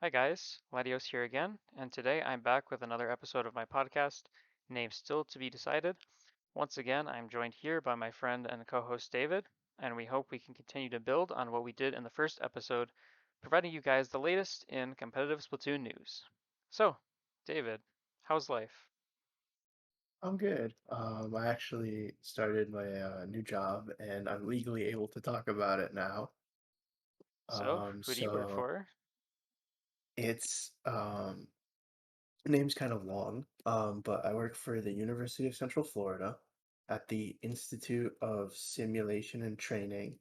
Hi guys, Ladios here again, and today I'm back with another episode of my podcast, named Still to Be Decided. Once again, I'm joined here by my friend and co-host David, and we hope we can continue to build on what we did in the first episode, providing you guys the latest in competitive Splatoon news. So, David, how's life? I'm good. I actually started my new job and I'm legally able to talk about it now. So, Um, who do you work so for? it's name's kind of long, but I work for the University of Central Florida at the Institute of Simulation and Training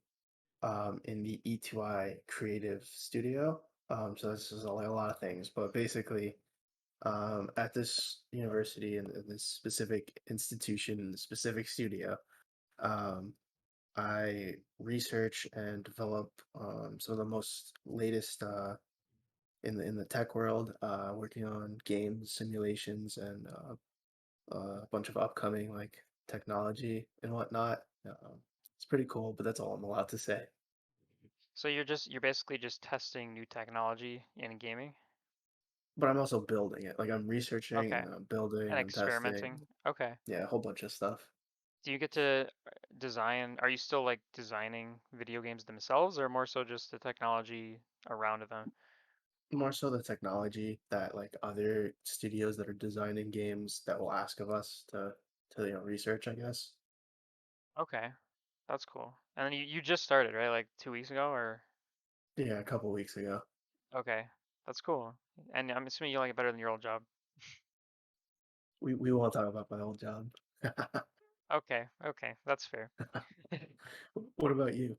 in the E2I Creative Studio. So this is like a lot of things, but basically at this university in this specific institution in the specific studio. Um, I research and develop some of the most latest in the tech world, working on games, simulations, and a bunch of upcoming like technology and whatnot. It's pretty cool, but that's all I'm allowed to say. So you're basically just testing new technology in gaming? But I'm also building it. Like I'm researching Okay, and I'm and building, I'm experimenting. testing. Okay. Yeah, a whole bunch of stuff. Do you get to design, are you still like designing video games themselves or more so just the technology around them? More so the technology that like other studios that are designing games that will ask of us to research, I guess. Okay, that's cool. And then you just started, right? Like 2 weeks ago or? Yeah, a couple weeks ago. Okay, that's cool. And I'm assuming you like it better than your old job. We won't talk about my old job. Okay, okay, that's fair. What about you?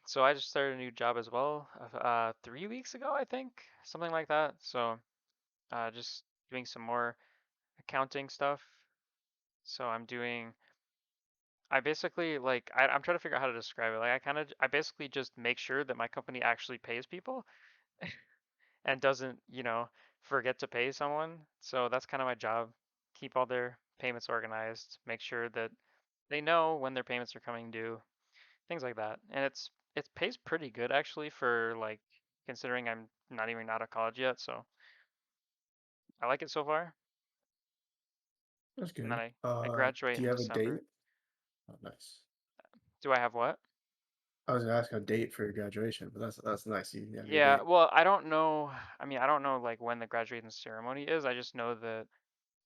So I just started a new job as well, 3 weeks ago, I think, something like that. So, just doing some more accounting stuff. So I basically like I'm trying to figure out how to describe it. Like I basically just make sure that my company actually pays people and doesn't, forget to pay someone. So that's kind of my job. Keep all their payments organized, make sure that they know when their payments are coming due, things like that. And it pays pretty good actually for like considering I'm not even out of college yet, so I like it so far. That's And then good. I graduate Do you in have a December. date? Oh, nice. Do I have what? I was gonna ask a date for your graduation, but that's nice. You have your Yeah, date. well, I don't know. I mean, I don't know like when the graduation ceremony is. I just know that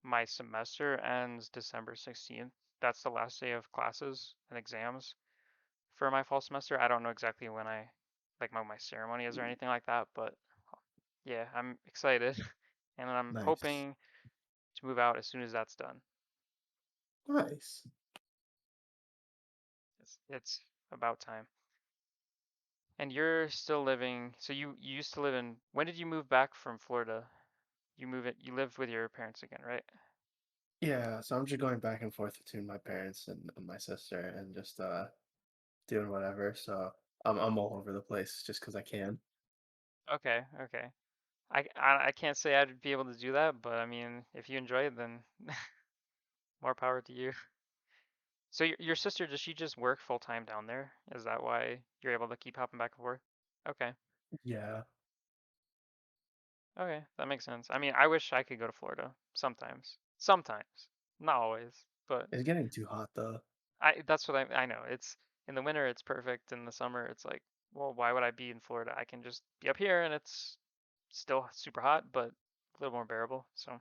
my semester ends December 16th. That's the last day of classes and exams for my fall semester. I don't know exactly when like my ceremony is or anything like that, but yeah, I'm excited and I'm Nice. hoping to move out as soon as that's done. Nice. It's about time. And you're still living, so you used to live in, when did you move back from Florida? You lived with your parents again, right? Yeah, so I'm just going back and forth between my parents and my sister and just doing whatever. So I'm all over the place just because I can. Okay, okay. I can't say I'd be able to do that, but I mean, if you enjoy it, then more power to you. So your sister, does she just work full time down there? Is that why you're able to keep hopping back and forth? Okay. Yeah, Okay, that makes sense. I mean, I wish I could go to Florida sometimes. Sometimes. Not always, but it's getting too hot though. I that's what I know. It's in the winter it's perfect. In the summer it's like, well, why would I be in Florida? I can just be up here and it's still super hot, but a little more bearable. So,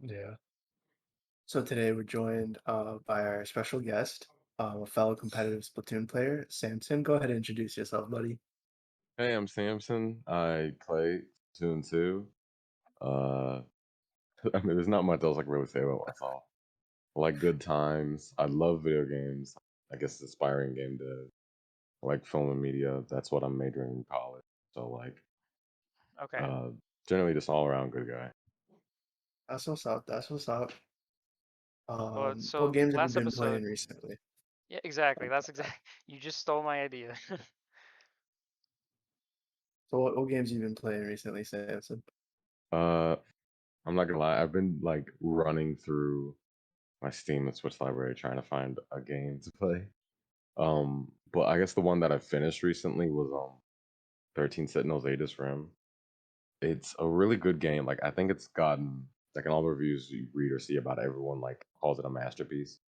Yeah. So today we're joined by our special guest, a fellow competitive Splatoon player, Samson. Go ahead and introduce yourself, buddy. Hey, I'm Samson. I play 2 and 2. Uh, I mean, there's not much else I can really say about myself. I like good times. I love video games. I guess it's aspiring game dev. I like film and media. That's what I'm majoring in college. So like, okay. uh, generally just all around good guy. That's what's up. That's what's up. Well, What so games have you last been episode, playing recently? yeah, exactly. Sorry That's about that. exact. You just stole my idea. So what games have you been playing recently, Samson? Uh, I'm not gonna lie. I've been like running through my Steam and Switch library trying to find a game to play. But I guess the one that I finished recently was 13 Sentinels Aegis Rim. It's a really good game. Like I think it's gotten like in all the reviews you read or see about it, everyone like calls it a masterpiece.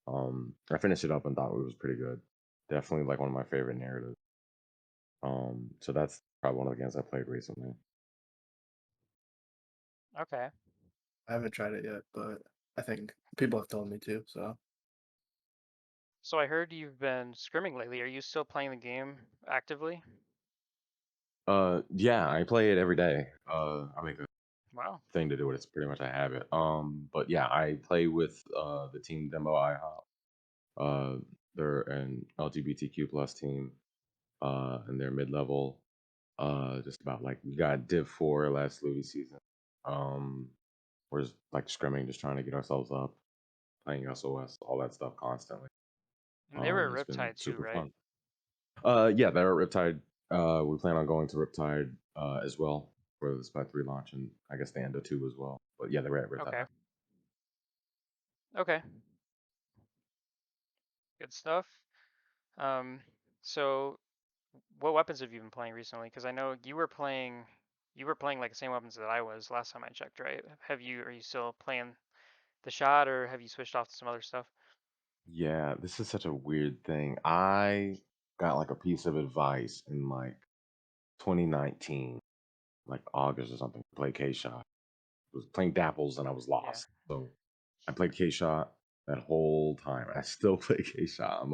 I finished it up and thought it was pretty good. Definitely like one of my favorite narratives. So that's probably one of the games I played recently. Okay. I haven't tried it yet, but I think people have told me to. So So I heard you've been scrimming lately. Are you still playing the game actively? Yeah, I play it every day. I make a Wow. thing to do it. It's pretty much a habit. But yeah, I play with the team Demo IHOP. Uh, they're an LGBTQ plus team. And they're mid level. Just about like we got Div 4 last Louis season. Um, we're just like scrimming, just trying to get ourselves up, playing SOS, all that stuff constantly. And they were It's at been Riptide too, super right? fun. Yeah, they're at Riptide. We plan on going to Riptide as well for the Splat 3 launch, and I guess the Endo 2 as well. But yeah, they're at Riptide. Okay. Okay. Good stuff. Um, so what weapons have you been playing recently? Because I know you were playing like the same weapons that I was last time I checked, right? Are you still playing the shot or have you switched off to some other stuff? Yeah, this is such a weird thing. I got like a piece of advice in like 2019, like August or something, to play K Shot. Was playing Dapples and I was Yeah. lost. So I played K Shot that whole time. I still play K Shot.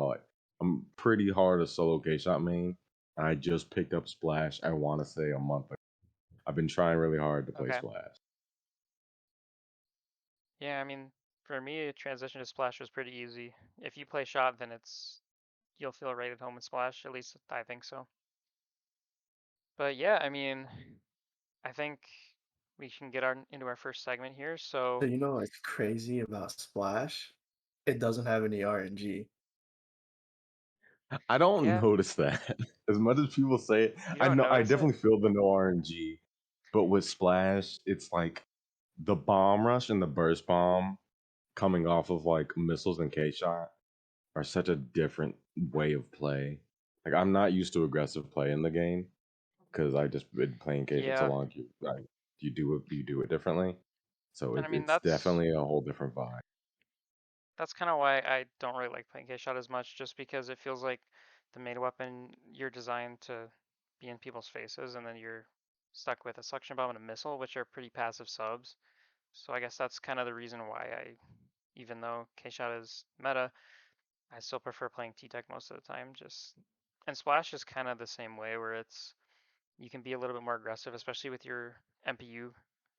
I'm pretty hard a solo K Shot main. And I just picked up Splash, I want to say a month ago. I've been trying really hard to play Okay. Splash. Yeah, I mean, for me, a transition to Splash was pretty easy. If you play shot, then you'll feel right at home in Splash. At least I think so. But yeah, I mean, I think we can get into our first segment here. So So you know what's crazy about Splash? It doesn't have any RNG. I don't yeah, notice that. As much as people say it, you I don't know I notice it? definitely feel the no RNG. But with Splash, it's like the bomb rush and the burst bomb coming off of like missiles and K shot are such a different way of play. Like I'm not used to aggressive play in the game because I just been playing K for so Yeah, long. You do it differently. So and I mean it's that's definitely a whole different vibe. that's kind of why I don't really like playing K-Shot as much, just because it feels like the main weapon you're designed to be in people's faces, and then you're stuck with a suction bomb and a missile, which are pretty passive subs. So I guess that's kind of the reason why even though K-Shot is meta, I still prefer playing T-Tech most of the time. And Splash is kind of the same way, where you can be a little bit more aggressive, especially with your MPU.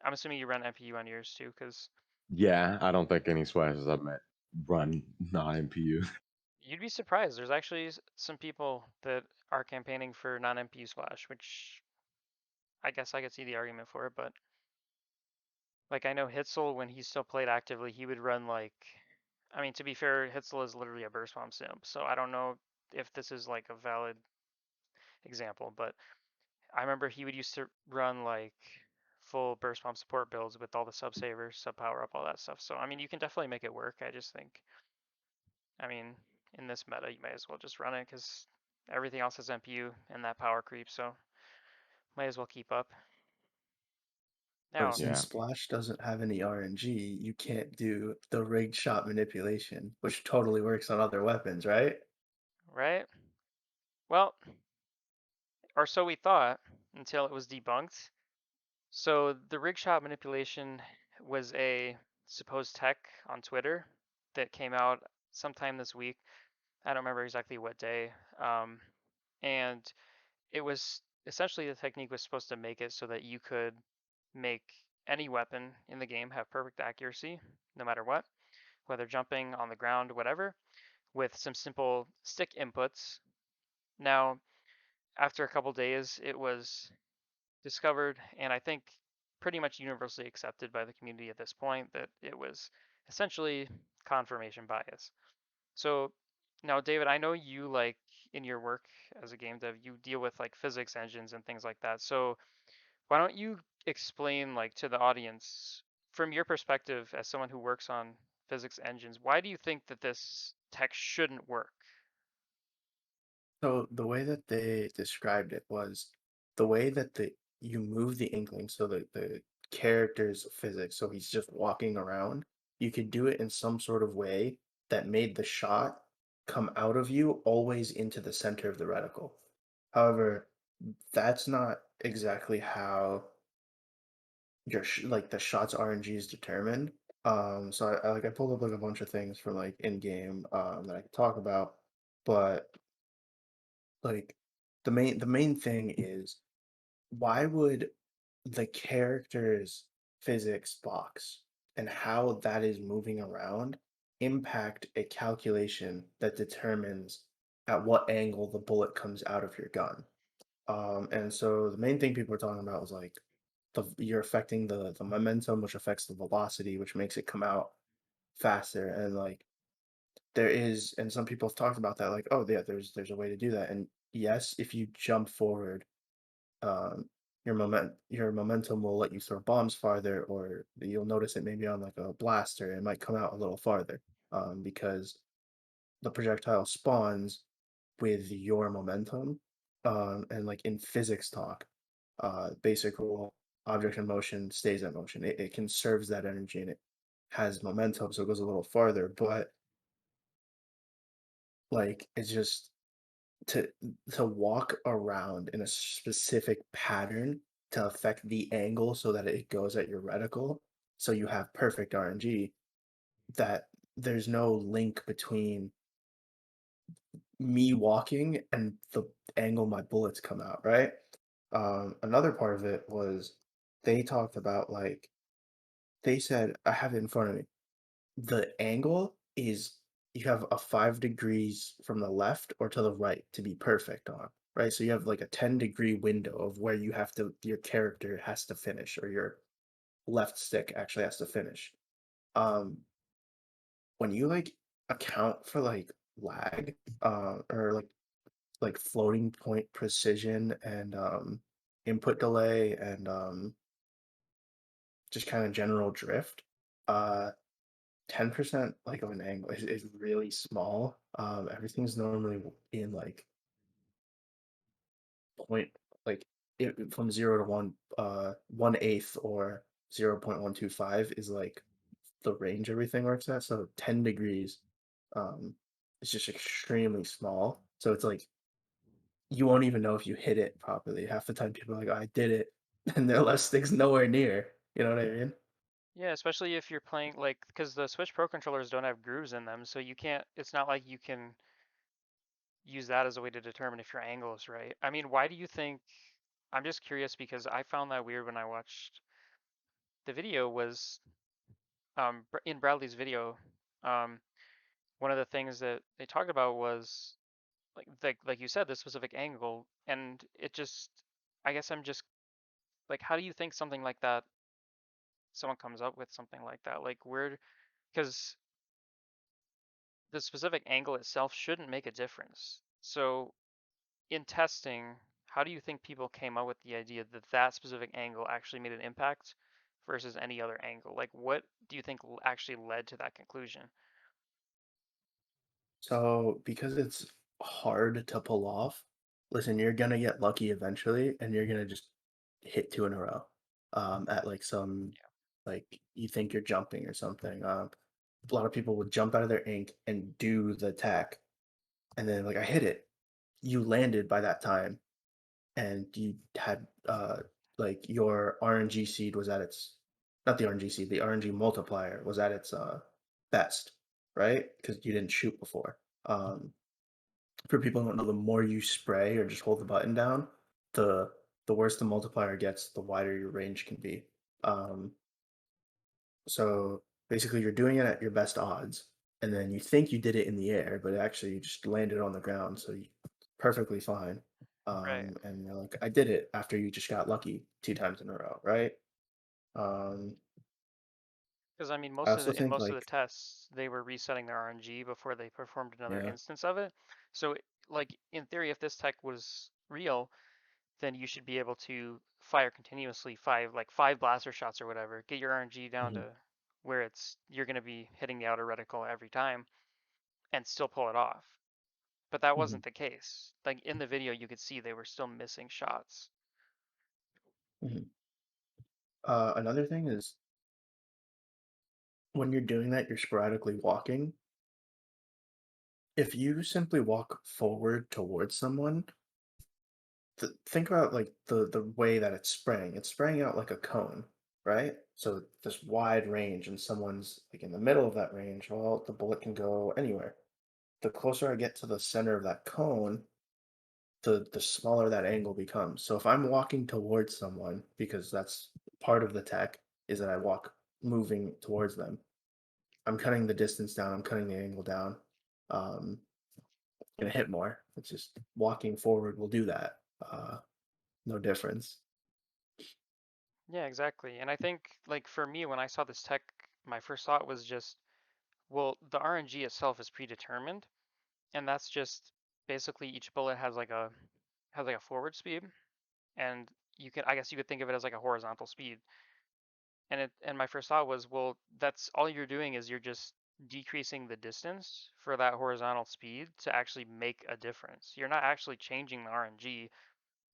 I'm assuming you run MPU on yours too, because Yeah, I don't think any splashes I've met run non-MPU. you'd be surprised. There's actually some people that are campaigning for non-MPU Splash, which I guess I could see the argument for it, but like I know Hitzel when he still played actively, he would run like I mean to be fair, Hitzel is literally a burst bomb simp, so I don't know if this is like a valid example, but I remember he would used to run like full burst bomb support builds with all the sub savers, sub power up, all that stuff. So I mean you can definitely make it work. I just think I mean in this meta you might as well just run it because everything else has MPU and that power creep, so might as well keep up. But Now, since Yeah. Splash doesn't have any RNG, you can't do the rigged shot manipulation, which totally works on other weapons, right? right? Well, or so we thought until it was debunked. So the rig shot manipulation was a supposed tech on Twitter that came out sometime this week. I don't remember exactly what day. And it was essentially the technique was supposed to make it so that you could make any weapon in the game have perfect accuracy, no matter what, whether jumping on the ground, whatever, with some simple stick inputs. Now, after a couple days, it was discovered, and I think pretty much universally accepted by the community at this point, that it was essentially confirmation bias. So now, David, I know you like in your work as a game dev, you deal with like physics engines and things like that. So why don't you explain like to the audience from your perspective as someone who works on physics engines, why do you think that this tech shouldn't work? So the way that they described it was the way that you move the inkling so that the character's physics, so he's just walking around, you could do it in some sort of way that made the shot come out of you always into the center of the reticle. However, that's not exactly how like the shots RNG is determined. So I pulled up like a bunch of things for like in game that I could talk about, but like the main thing is why would the character's physics box and how that is moving around impact a calculation that determines at what angle the bullet comes out of your gun? And so the main thing people are talking about is like you're affecting the momentum, which affects the velocity, which makes it come out faster. And like there is, and some people have talked about that, like, oh yeah, there's a way to do that. And yes, if you jump forward, um, your momentum will let you throw bombs farther, or you'll notice it maybe on like a blaster, it might come out a little farther, because the projectile spawns with your momentum. And like in physics talk, basic rule, object in motion stays in motion. It conserves that energy and it has momentum, so it goes a little farther. But like it's just to to walk around in a specific pattern to affect the angle so that it goes at your reticle, so you have perfect RNG. That there's no link between me walking and the angle my bullets come out, right? Another part of it was they talked about like they said I have it in front of me. The angle is you have a 5 degrees from the left or to the right to be perfect on, right? So you have like a 10-degree window of where you have to your character has to finish or your left stick actually has to finish. Um, when you like account for like lag, or like floating point precision and input delay and just kind of general drift, uh 10% like of an angle is really small. Everything's normally in like point like from 0 to 1, 1/8 or 0.125 is like the range everything works at. So 10 degrees, um, is just extremely small. So it's like you won't even know if you hit it properly. Half the time people are like, "Oh, I did it," and their left stick's nowhere near. You know what I mean? Yeah, especially if you're playing like because the Switch Pro controllers don't have grooves in them, so you can't. It's not like you can use that as a way to determine if your angle is right. I mean, why do you think? I'm just curious because I found that weird when I watched the video. Was in Bradley's video, um, one of the things that they talked about was like you said, the specific angle, and it just. I guess I'm just like, how do you think something like that? Someone comes up with something like that, like where? Because the specific angle itself shouldn't make a difference. So in testing, how do you think people came up with the idea that that specific angle actually made an impact versus any other angle? Like, what do you think actually led to that conclusion? So because it's hard to pull off, listen, you're gonna get lucky eventually, and you're gonna just hit two in a row. At like some like you think you're jumping or something. A lot of people would jump out of their ink and do the attack, and then like I hit it. You landed by that time, and you had like your RNG seed was at its not the RNG seed, the RNG multiplier was at its best, right? Because you didn't shoot before. Um, for people who don't know, the more you spray or just hold the button down, the the worse the multiplier gets, the wider your range can be. Um, so basically, you're doing it at your best odds, and then you think you did it in the air, but actually you just landed on the ground, so you perfectly fine. Right. And you're like, I did it after you just got lucky 2 times in a row, right? Um, Because I mean, I most of also the in think most of the like, tests, they were resetting their RNG before they performed another yeah, instance of it. So, like in theory, if this tech was real, then you should be able to fire continuously five blaster shots or whatever, get your RNG down mhm, to where it's you're going to be hitting the outer reticle every time and still pull it off. But that mhm. wasn't the case. Like in the video, you could see they were still missing shots. Mhm. Another thing is when you're doing that, you're sporadically walking. If you simply walk forward towards someone, think about like the way that it's spraying. It's spraying out like a cone, right? So this wide range, and someone's like in the middle of that range. Well, the bullet can go anywhere. The closer I get to the center of that cone, the smaller that angle becomes. So if I'm walking towards someone, because that's part of the tech, is that I walk moving towards them. I'm cutting the distance down. I'm cutting the angle down. Um, gonna hit more. It's just walking forward will do that. No difference. Yeah, exactly. And I think like for me, when I saw this tech, my first thought was just, well, the RNG itself is predetermined, and that's just basically each bullet has like a forward speed, and I guess you could think of it as like a horizontal speed. And my first thought was, well, that's all you're doing is you're just decreasing the distance for that horizontal speed to actually make a difference. You're not actually changing the RNG.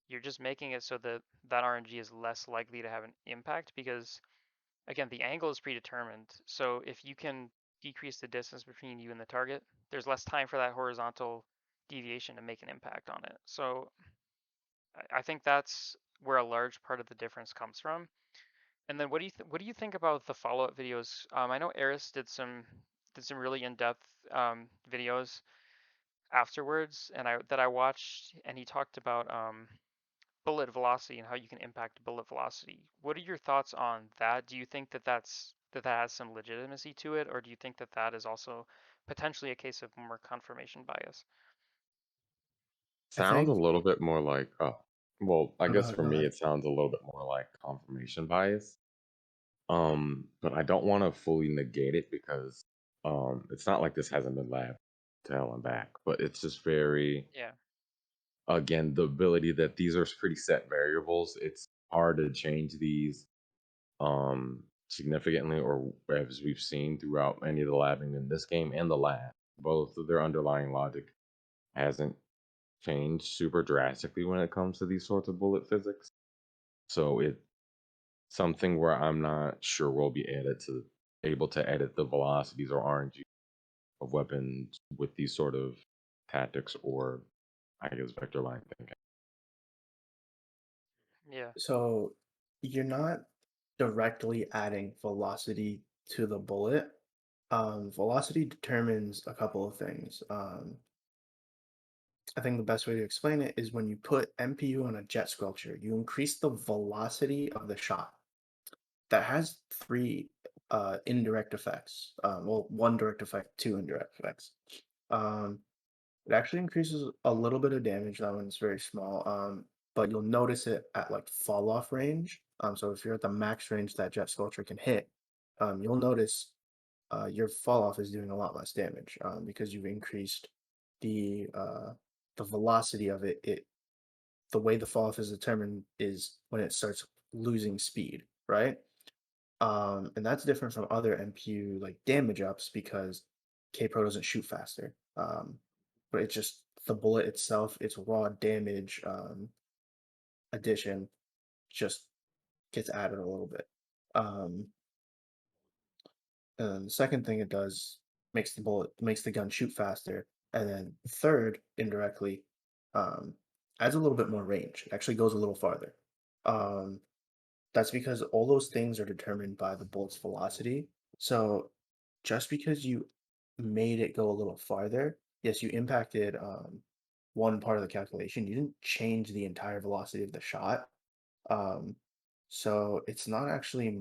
You're just making it so that that RNG is less likely to have an impact because again, the angle is predetermined. So if you can decrease the distance between you and the target, there's less time for that horizontal deviation to make an impact on it. So I think that's where a large part of the difference comes from. And then what do you think about the follow-up videos? I know Eris did some really in-depth videos afterwards, and I watched, and he talked about bullet velocity and how you can impact bullet velocity. What are your thoughts on that? Do you think that that has some legitimacy to it, or do you think that that is also potentially a case of more confirmation bias? I Sounds a think. little bit more like, well, I Oh, go guess ahead. for Go me, ahead. it sounds a little bit more like confirmation bias. But I don't want to fully negate it because it's not like this hasn't been lab to hell and back, but it's just very, Yeah, again, the ability that these are pretty set variables. It's hard to change these significantly, or as we've seen throughout any of the labbing in this game and the lab. Both of their underlying logic hasn't changed super drastically when it comes to these sorts of bullet physics. So it's something where I'm not sure we'll be able to edit the velocities or RNG of weapons with these sort of tactics or I guess vector line thinking. yeah, So you're not directly adding velocity to the bullet. Velocity determines a couple of things. I think the best way to explain it is when you put MPU on a jet sculpture, you increase the velocity of the shot. That has three indirect effects. Well, one direct effect, two indirect effects. Um, it actually increases a little bit of damage. That one's very small. But you'll notice it at like fall off range. So if you're at the max range that Jet Sculpture can hit, you'll notice your fall off is doing a lot less damage because you've increased the velocity of it. The way the fall off is determined is when it starts losing speed, right? And that's different from other MPU like damage ups because K-Pro doesn't shoot faster. But it's just the bullet itself, its raw damage addition just gets added a little bit. Um, and then the second thing it does makes the gun shoot faster. And then third, indirectly, um, adds a little bit more range. It actually goes a little farther. Um, That's because all those things are determined by the bolt's velocity. So just because you made it go a little farther, yes, you impacted one part of the calculation. You didn't change the entire velocity of the shot. Um, so it's not actually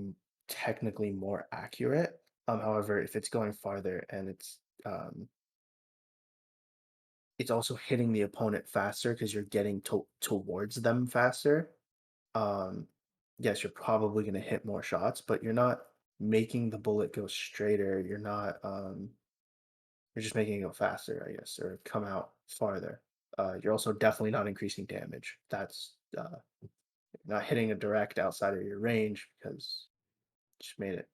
technically more accurate. However, if it's going farther and it's also hitting the opponent faster because you're getting towards them faster, um, yes, you're probably going to hit more shots, but you're not making the bullet go straighter. You're just making it go faster, I guess, or come out farther. You're also definitely not increasing damage. That's not hitting a direct outside of your range because you just made it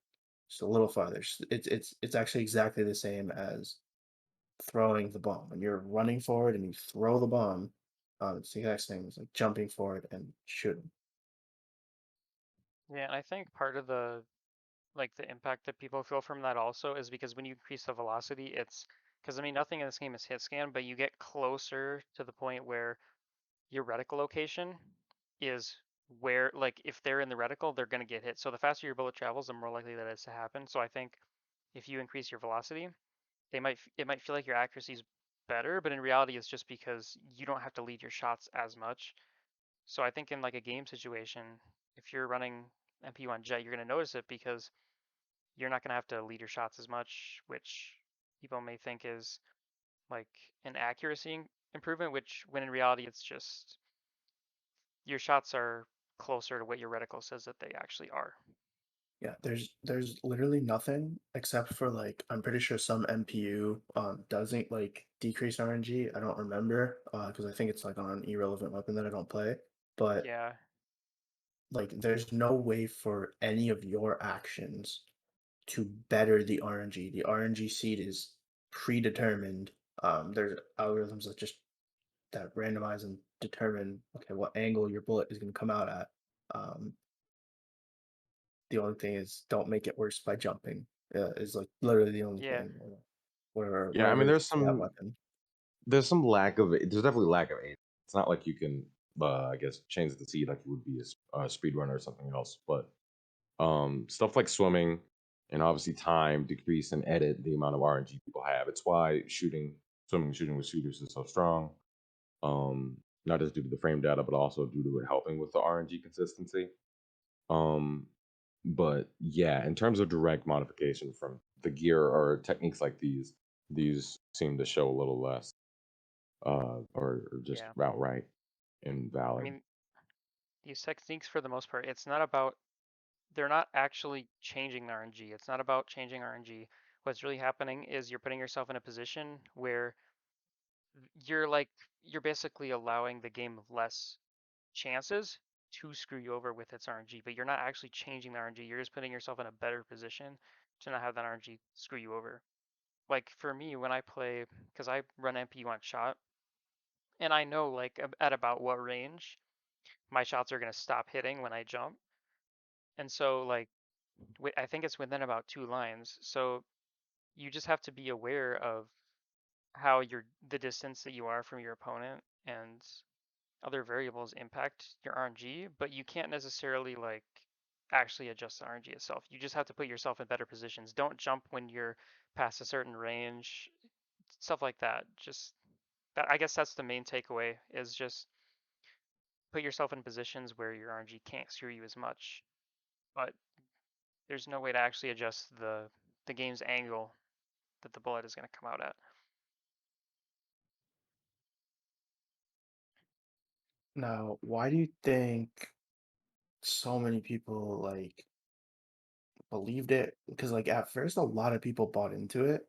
just a little farther. It's actually exactly the same as throwing the bomb. When you're running forward and you throw the bomb, it's the exact same as like jumping forward and shooting. Yeah, and I think part of the impact that people feel from that also is because when you increase the velocity, it's because I mean nothing in this game is hit scan, but you get closer to the point where your reticle location is where like if they're in the reticle, they're gonna get hit. So the faster your bullet travels, the more likely that is to happen. So I think if you increase your velocity, it might feel like your accuracy is better, but in reality, it's just because you don't have to lead your shots as much. So I think in like a game situation, if you're running MP1 Jet, you're gonna notice it because you're not gonna have to lead your shots as much, which people may think is like an accuracy improvement, which when in reality it's just your shots are closer to what your reticle says that they actually are. Yeah, there's literally nothing except for like I'm pretty sure some MPU doesn't like decrease RNG. I don't remember because I think it's like on an irrelevant weapon that I don't play. But Yeah, like there's no way for any of your actions to better the RNG. The RNG seed is predetermined. There's algorithms that randomize and determine okay what angle your bullet is going to come out at. Um, the only thing is don't make it worse by jumping. Is like literally the only yeah, thing. Or Yeah, I whatever mean, it is for that weapon. there's some lack of there's definitely lack of aim. It's not like you can, I guess, change the seed like you would be a speed runner or something else. But stuff like swimming and obviously time decrease and edit the amount of RNG people have. It's why shooting with shooters is so strong. Not just due to the frame data, but also due to it helping with the RNG consistency. Um, but yeah, in terms of direct modification from the gear or techniques like these seem to show a little less, or just yeah. outright I invalid. mean, these techniques for the most part, it's not about they're not actually changing the RNG. It's not about changing RNG. What's really happening is you're putting yourself in a position where you're like you're basically allowing the game less chances to screw you over with its RNG, but you're not actually changing the RNG. You're just putting yourself in a better position to not have that RNG screw you over. Like for me, when I play, because I run MP1 shot, and I know like at about what range my shots are gonna stop hitting when I jump, and so like I think it's within about 2 lines. So you just have to be aware of how the distance that you are from your opponent and other variables impact your RNG, but you can't necessarily like actually adjust the RNG itself. You just have to put yourself in better positions. Don't jump when you're past a certain range, stuff like that. Just that I guess that's the main takeaway is just put yourself in positions where your RNG can't screw you as much. But there's no way to actually adjust the game's angle that the bullet is going to come out at. Now, why do you think so many people like believed it? Because like at first a lot of people bought into it.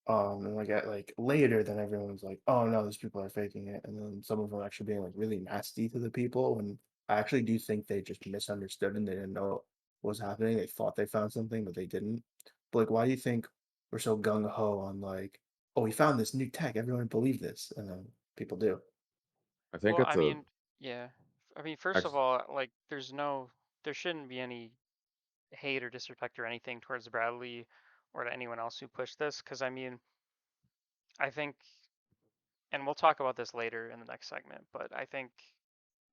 And like at like later then everyone's like, oh no, these people are faking it. And then some of them actually being like really nasty to the people. And I actually do think they just misunderstood and they didn't know what was happening. They thought they found something, but they didn't. But like why do you think we're so gung ho on like, oh, we found this new tech, everyone believe this, and then people do. I think Well, it's I a mean, yeah. I mean, first of actually, all, like there shouldn't be any hate or disrespect or anything towards Bradley or to anyone else who pushed this, because I mean, I think, and we'll talk about this later in the next segment, but I think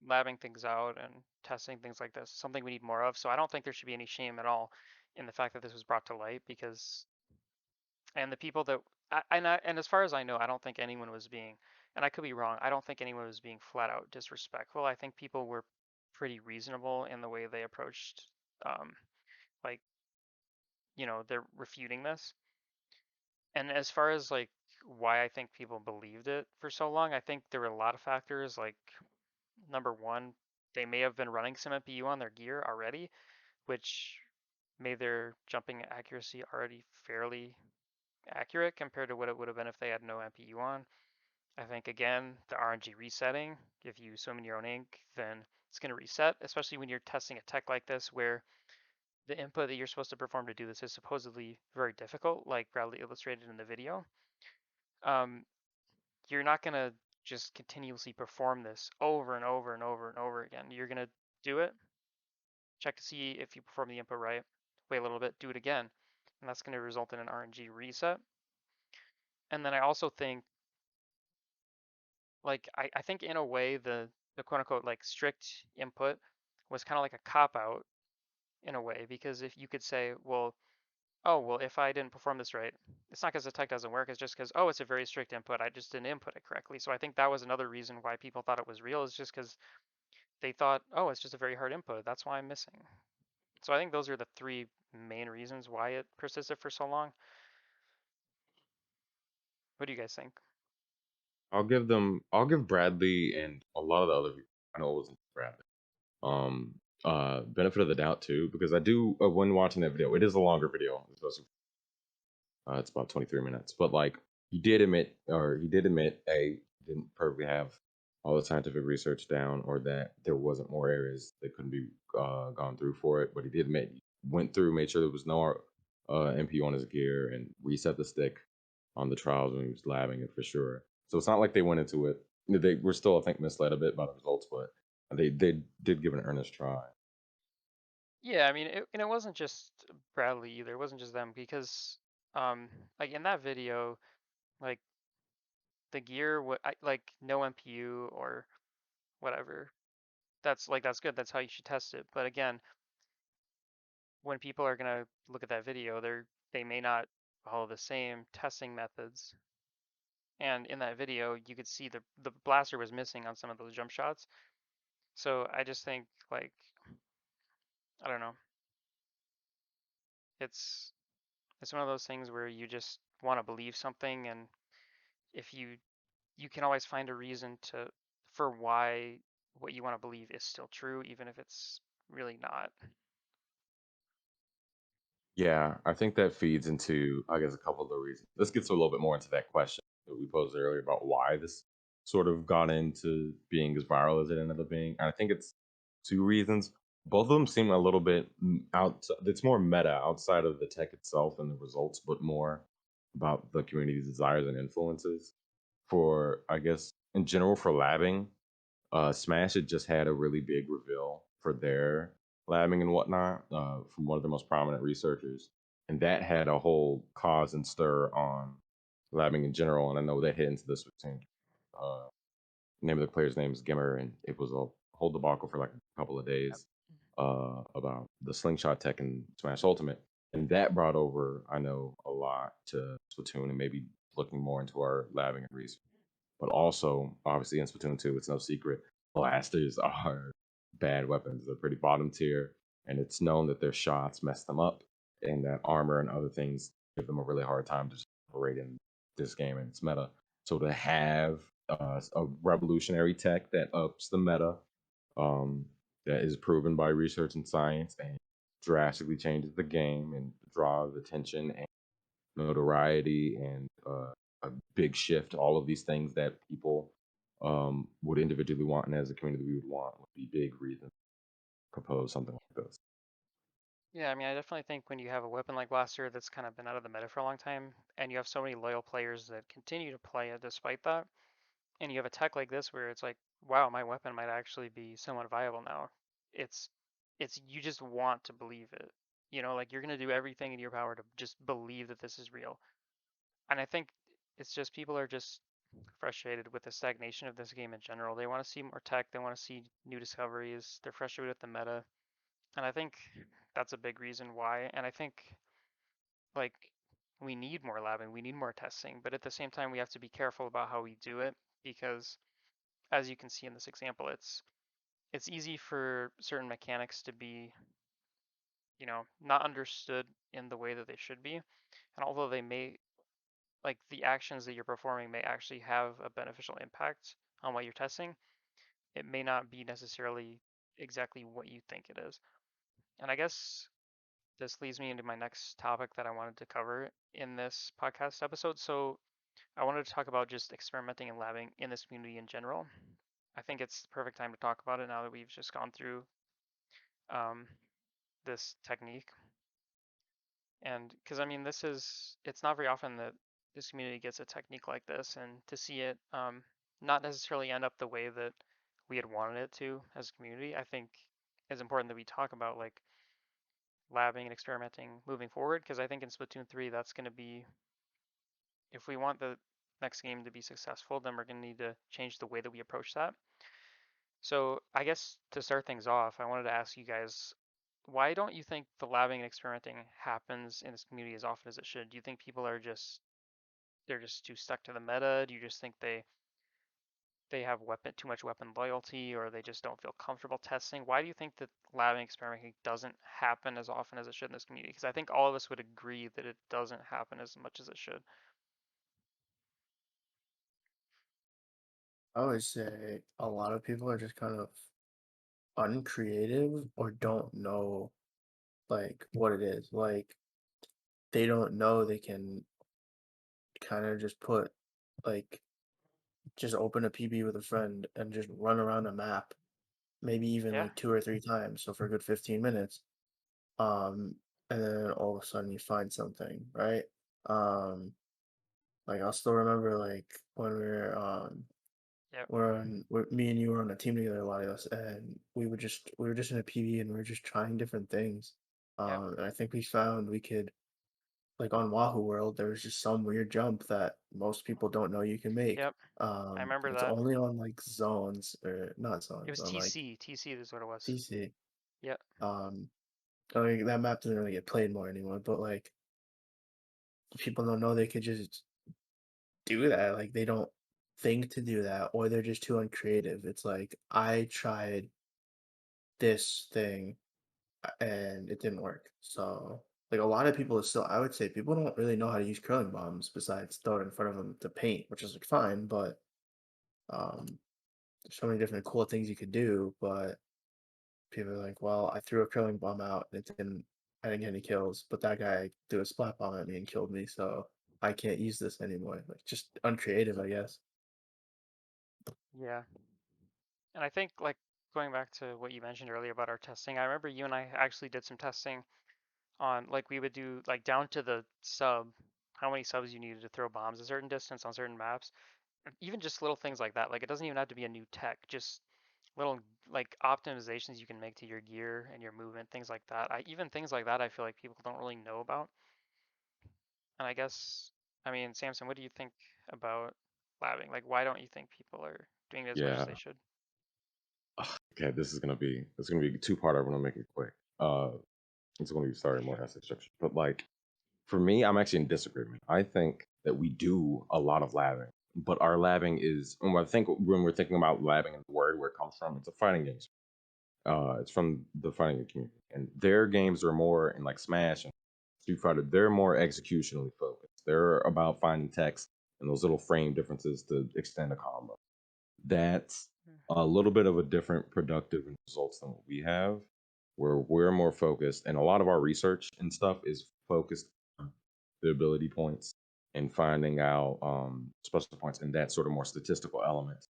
labbing things out and testing things like this is something we need more of. So I don't think there should be any shame at all in the fact that this was brought to light because, and the people that, and as far as I know, I don't think anyone was being, and I could be wrong, I don't think anyone was being flat out disrespectful. I think people were pretty reasonable in the way they approached, um, like, they're refuting this. And as far as like why I think people believed it for so long, I think there were a lot of factors. Like number one, they may have been running some MPU on their gear already, which made their jumping accuracy already fairly accurate compared to what it would have been if they had no MPU on. I think again, the RNG resetting, if you swim in your own ink, then it's going to reset, especially when you're testing a tech like this where the input that you're supposed to perform to do this is supposedly very difficult, like Bradley illustrated in the video. Um, you're not going to just continuously perform this over and over and over and over again. You're going to do it check to see if you perform the input right, wait a little bit, do it again, and that's going to result in an RNG reset. And then I also think, like, I think in a way the quote unquote like strict input was kind of like a cop out in a way, because if you could say, well, oh, well, if I didn't perform this right, it's not because the tech doesn't work, it's just because, oh, it's a very strict input, I just didn't input it correctly. So I think that was another reason why people thought it was real, is just because they thought, oh, it's just a very hard input, that's why I'm missing. So I think those are the three main reasons why it persisted for so long. What do you guys think? I'll give Bradley and a lot of the other people, I know it wasn't Bradley, um, benefit of the doubt too, because I do, when watching that video, it is a longer video, especially it's about 23 minutes. But like he did admit, a didn't perfectly have all the scientific research down, or that there wasn't more areas that couldn't be gone through for it. But he did admit he went through, made sure there was no MP on his gear, and reset the stick on the trials when he was labbing it for sure. So it's not like they went into it. They were still, I think, misled a bit by the results, but they did give an earnest try. Yeah, I mean, and it wasn't just Bradley either. It wasn't just them, because, like in that video, like the gear, like no MPU or whatever. That's good. That's how you should test it. But again, when people are gonna look at that video, they may not follow the same testing methods. And in that video, you could see the blaster was missing on some of those jump shots. So I just think, like, I don't know. It's it's one of those things where you just want to believe something, and if you can always find a reason for why what you want to believe is still true, even if it's really not. Yeah, I think that feeds into, I guess, a couple of the reasons. This gets a little bit more into that question that we posed earlier about why this sort of got into being as viral as it ended up being. And I think it's two reasons. Both of them seem a little bit out. It's more meta outside of the tech itself and the results, but more about the community's desires and influences. For, I guess, in general, for labbing, Smash had just had a really big reveal for their labbing and whatnot from one of the most prominent researchers, and that had a whole cause and stir on labbing in general. And I know that hit into this between name of the player's name is Gimmer, and it was a whole debacle for like a couple of Yep. days about the slingshot tech in Smash Ultimate, and that brought over, I know, a lot to Splatoon, and maybe looking more into our labbing and research. But also, obviously, in Splatoon 2, it's no secret, blasters are bad weapons. They're pretty bottom tier, and it's known that their shots mess them up, and that armor and other things give them a really hard time to just operate in this game and its meta. So to have a revolutionary tech that ups the meta, um, that is proven by research and science, and drastically changes the game and draws attention and notoriety and a big shift, all of these things that people would individually want and as a community we would want, would be big reasons to propose something like this. Yeah, I mean, I definitely think when you have a weapon like Blaster that's kind of been out of the meta for a long time, and you have so many loyal players that continue to play it despite that, and you have a tech like this where it's like, wow, my weapon might actually be somewhat viable now. It's you just want to believe it. You know, like you're gonna do everything in your power to just believe that this is real. And I think it's just people are just frustrated with the stagnation of this game in general. They want to see more tech, they want to see new discoveries, they're frustrated with the meta. And I think that's a big reason why. And I think, like, we need more labbing, we need more testing, but at the same time we have to be careful about how we do it, because as you can see in this example, it's easy for certain mechanics to be, not understood in the way that they should be. And although they may, like, the actions that you're performing may actually have a beneficial impact on what you're testing, it may not be necessarily exactly what you think it is. And I guess this leads me into my next topic that I wanted to cover in this podcast episode. So I wanted to talk about just experimenting and labbing in this community in general. I think it's the perfect time to talk about it now that we've just gone through um, this technique. And because I mean, it's not very often that this community gets a technique like this, and to see it not necessarily end up the way that we had wanted it to as a community, I think is important that we talk about like labbing and experimenting moving forward, because I think in Splatoon 3 that's going to be, if we want the next game to be successful, then we're going to need to change the way that we approach that. So I guess to start things off, I wanted to ask you guys, why don't you think the labbing and experimenting happens in this community as often as it should? Do you think people are just, they're just too stuck to the meta? Do you just think they have too much weapon loyalty, or they just don't feel comfortable testing? Why do you think that labbing and experimenting doesn't happen as often as it should in this community? Because I think all of us would agree that it doesn't happen as much as it should. I would say a lot of people are just kind of uncreative or don't know like what it is. Like they don't know they can kind of just put like just open a PB with a friend and just run around a map, maybe even Yeah. like 2 or 3 times, so for a good 15 minutes. Um, and then all of a sudden you find something, right? Um, like I'll still remember like when Yep. me and you were on a team together, a lot of us, and we were just in a PB and we were just trying different things. Yep. And I think we found we could like on Wahoo World, there was just some weird jump that most people don't know you can make. Yep. I remember It's that. only on like zones or not It zones, was on like TC. TC is what it was. CC. Yep. Um, like that map doesn't really get played more anymore, but like people don't know they could just do that. Like they don't think to do that, or they're just too uncreative. It's like I tried this thing and it didn't work. So like a lot of people is still, I would say people don't really know how to use curling bombs besides throw it in front of them to paint, which is like fine, but um there's so many different cool things you could do, but people are like, well, I threw a curling bomb out and I didn't get any kills, but that guy threw a splat bomb at me and killed me, so I can't use this anymore. Like just uncreative, I guess. Yeah. And I think like going back to what you mentioned earlier about our testing, I remember you and I actually did some testing on, like, we would do like down to the sub, how many subs you needed to throw bombs a certain distance on certain maps. Even just little things like that. Like it doesn't even have to be a new tech, just little like optimizations you can make to your gear and your movement, things like that. Even things like that I feel like people don't really know about. And I guess, I mean, Samson, what do you think about labbing? Like why don't you think people are doing it as much as Yeah. they should? Okay, this is gonna be two-part. I want to make it quick. It's gonna be sorry more has structure, but like for me, I'm actually in disagreement. I think that we do a lot of labbing, but our labbing is, and I think when we're thinking about labbing and the word where it comes from, it's a fighting game. It's from the fighting game community, and their games are more in like Smash and Street Fighter. They're more executionally focused. They're about finding text and those little frame differences to extend a combo. That's a little bit of a different productive results than what we have, where we're more focused, and a lot of our research and stuff is focused on the ability points and finding out special points and that sort of more statistical element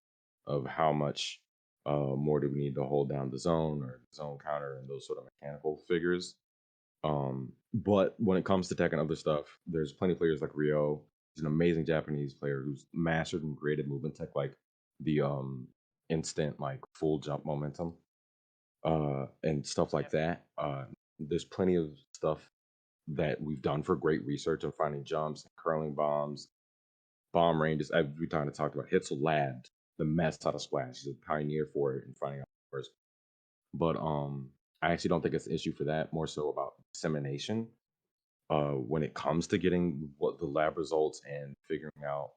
of how much more do we need to hold down the zone or zone counter and those sort of mechanical figures. But when it comes to tech and other stuff, there's plenty of players like Rio. He's an amazing Japanese player who's mastered and created movement tech like the instant like full jump momentum and stuff like Yep. that. There's plenty of stuff that we've done for great research on finding jumps, curling bombs, bomb ranges. We kind of talked about Hitzel Lad, the mess out of Splash. He's a pioneer for it and finding out first. But I actually don't think it's an issue for that. More so about dissemination when it comes to getting what the lab results and figuring out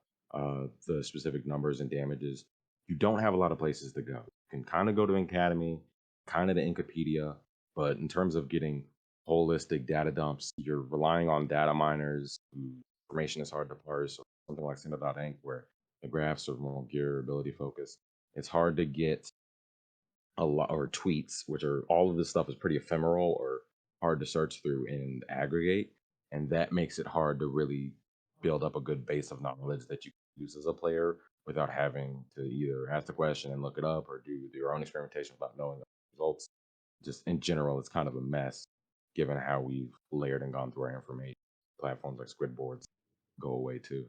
the specific numbers and damages. You don't have a lot of places to go. You can kind of go to Inkademy, kind of to Inkopedia, but in terms of getting holistic data dumps, you're relying on data miners whose information is hard to parse, or something like Inc, where the graphs are more gear ability focused. It's hard to get a lot, or tweets, which are all of this stuff is pretty ephemeral or hard to search through and aggregate, and that makes it hard to really build up a good base of knowledge that you can use as a player without having to either ask the question and look it up or do your own experimentation without knowing the results. Just in general, it's kind of a mess given how we've layered and gone through our information. Platforms like Squidboards go away too.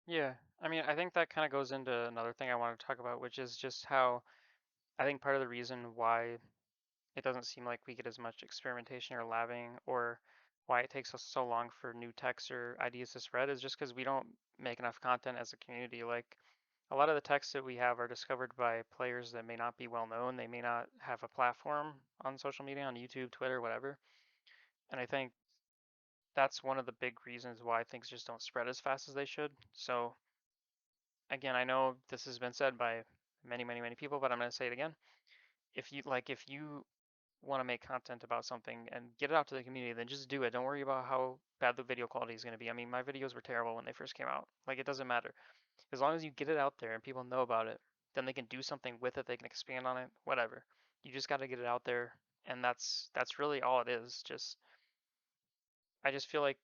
Yeah. I mean, I think that kind of goes into another thing I want to talk about, which is just how I think part of the reason why it doesn't seem like we get as much experimentation or labbing, or why it takes us so long for new texts or ideas to spread, is just because we don't make enough content as a community. Like, a lot of the texts that we have are discovered by players that may not be well known. They may not have a platform on social media, on YouTube, Twitter, whatever. And I think that's one of the big reasons why things just don't spread as fast as they should. So again, I know this has been said by many, many, many people, but I'm going to say it again. If you want to make content about something and get it out to the community, then just do it. Don't worry about how bad the video quality is going to be. I mean, my videos were terrible when they first came out. Like, it doesn't matter. As long as you get it out there and people know about it, then they can do something with it. They can expand on it, whatever. You just got to get it out there, and that's really all it is. Just I just feel like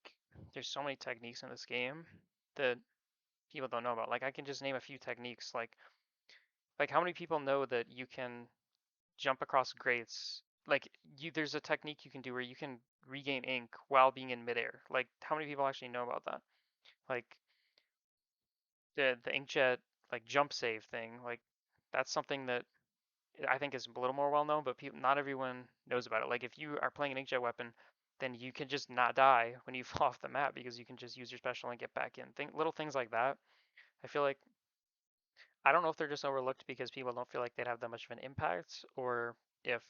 there's so many techniques in this game that people don't know about. Like, I can just name a few techniques. Like how many people know that you can jump across grates? Like, there's a technique you can do where you can regain ink while being in midair. Like, how many people actually know about that? Like, the inkjet like jump save thing. Like, that's something that I think is a little more well known, but not everyone knows about it. Like, if you are playing an inkjet weapon, then you can just not die when you fall off the map because you can just use your special and get back in. Little things like that. I feel like I don't know if they're just overlooked because people don't feel like they'd have that much of an impact, or if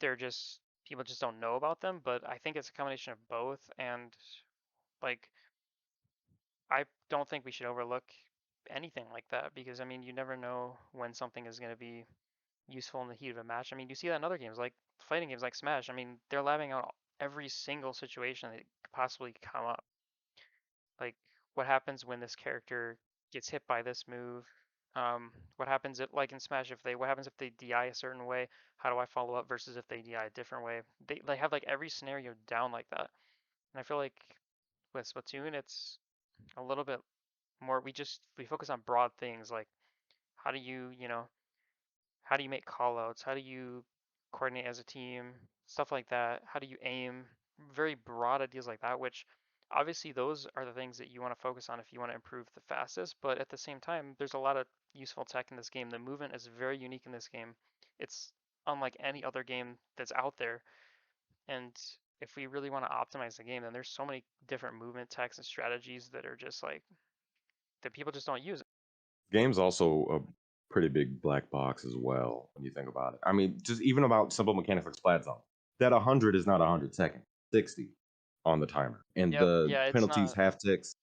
they're just people just don't know about them. But I think it's a combination of both. And like, I don't think we should overlook anything like that because I mean, you never know when something is going to be useful in the heat of a match. I mean, you see that in other games, like fighting games like Smash. I mean, they're labbing out every single situation that could possibly come up. Like, what happens when this character gets hit by this move? What happens if, like in Smash, what happens if they DI a certain way? How do I follow up versus if they DI a different way? They have like every scenario down like that. And I feel like with Splatoon, it's a little bit more. We focus on broad things like how do how do you make callouts? How do you coordinate as a team? Stuff like that. How do you aim? Very broad ideas like that, which obviously those are the things that you want to focus on if you want to improve the fastest. But at the same time, there's a lot of useful tech in this game. The movement is very unique in this game. It's unlike any other game that's out there. And if we really want to optimize the game, then there's so many different movement techs and strategies that are just like that people just don't use. Game's also a pretty big black box as well when you think about it. I mean, just even about simple mechanics like Splat Zone. That 100 is not 100 seconds, 60 on the timer. And Yep. the Yeah, it's penalties, not. half ticks.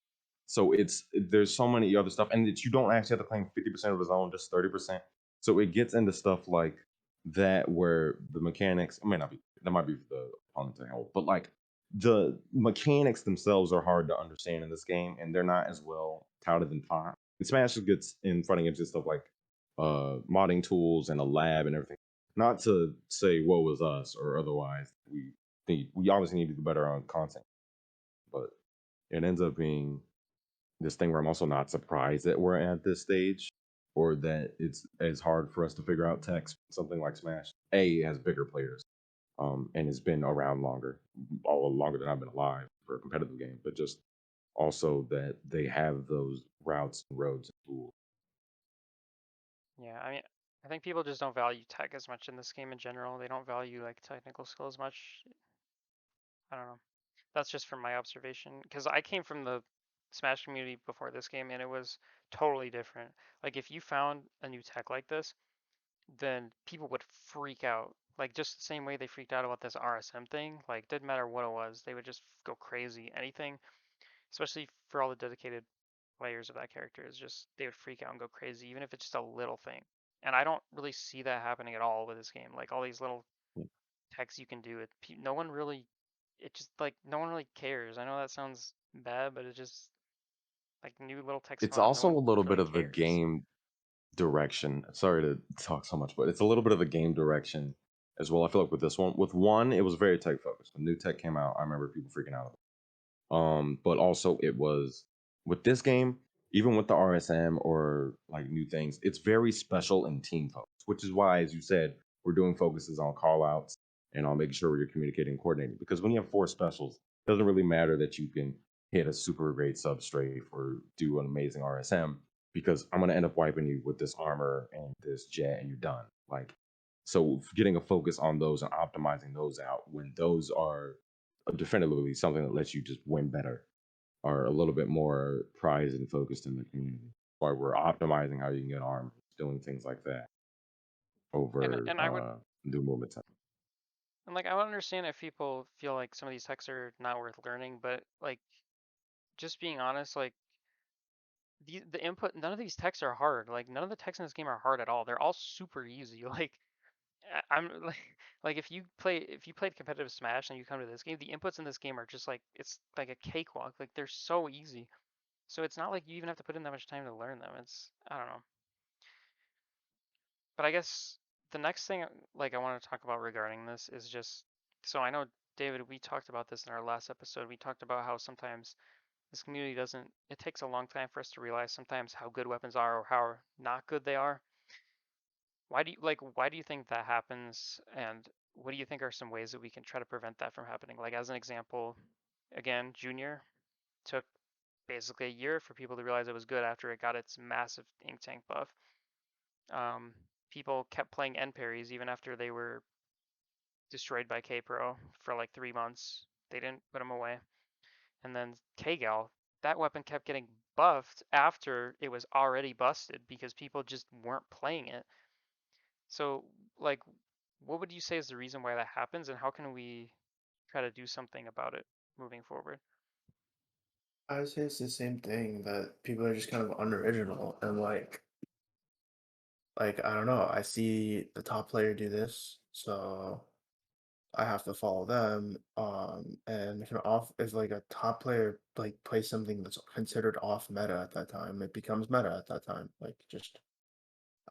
So there's so many other stuff. And you don't actually have to claim 50% of the zone, just 30%. So it gets into stuff like that where the mechanics, it may not be, that might be for the opponent to hold, but like the mechanics themselves are hard to understand in this game and they're not as well touted and taught. And Smash gets in front against stuff like modding tools and a lab and everything. Not to say woe was us or otherwise. We obviously need to do better on content, but it ends up being this thing where I'm also not surprised that we're at this stage or that it's as hard for us to figure out text. Something like Smash, A, has bigger players and has been around longer, all longer than I've been alive for a competitive game, but just also that they have those routes and roads and tools. Yeah, I mean, I think people just don't value tech as much in this game in general. They don't value like technical skill as much. I don't know. That's just from my observation because I came from the Smash community before this game and it was totally different. Like, if you found a new tech like this, then people would freak out. Like, just the same way they freaked out about this RSM thing. Like, didn't matter what it was, they would just go crazy. Anything, especially for all the dedicated players of that character, is just they would freak out and go crazy, even if it's just a little thing. And I don't really see that happening at all with this game. Like, all these little techs you can do, no one really, it just like no one really cares. I know that sounds bad, but it's just like new little techs It's come out, no also one a little bit really of the cares. game direction. Sorry to talk so much, but it's a little bit of the game direction as well. I feel like with this one, with one, it was very tech focused. When new tech came out, I remember people freaking out. But also it was with this game, even with the RSM or like new things, it's very special and team focused, which is why, as you said, we're doing focuses on call outs and on making sure you're communicating and coordinating. Because when you have four specials, it doesn't really matter that you can hit a super great substrate or do an amazing RSM because I'm going to end up wiping you with this armor and this jet and you're done. Like, so getting a focus on those and optimizing those out when those are definitively something that lets you just win better are a little bit more prized and focused in the community. Why we're optimizing how you can get arms, doing things like that over And I would new movement time. and like I would understand if people feel like some of these techs are not worth learning, but like just being honest, like the input, none of these techs are hard. Like none of the techs in this game are hard at all. They're all super easy. Like I'm like if you played competitive Smash and you come to this game, the inputs in this game are just like it's like a cakewalk. Like they're so easy. So it's not like you even have to put in that much time to learn them. It's I don't know. But I guess the next thing like I want to talk about regarding this is just so I know David, we talked about this in our last episode. We talked about how sometimes this community doesn't it takes a long time for us to realize sometimes how good weapons are or how not good they are. Why do you think that happens and what do you think are some ways that we can try to prevent that from happening? Like as an example, again, Junior took basically a year for people to realize it was good after it got its massive ink tank buff. Um, People kept playing end parries even after they were destroyed by K-Pro for like 3 months. They didn't put them away. And then K-Gal, that weapon kept getting buffed after it was already busted because people just weren't playing it. So, like, what would you say is the reason why that happens, and how can we try to do something about it moving forward? I would say it's the same thing that people are just kind of unoriginal and like I don't know. I see the top player do this, so I have to follow them. And if like a top player like plays something that's considered off meta at that time, it becomes meta at that time. Like just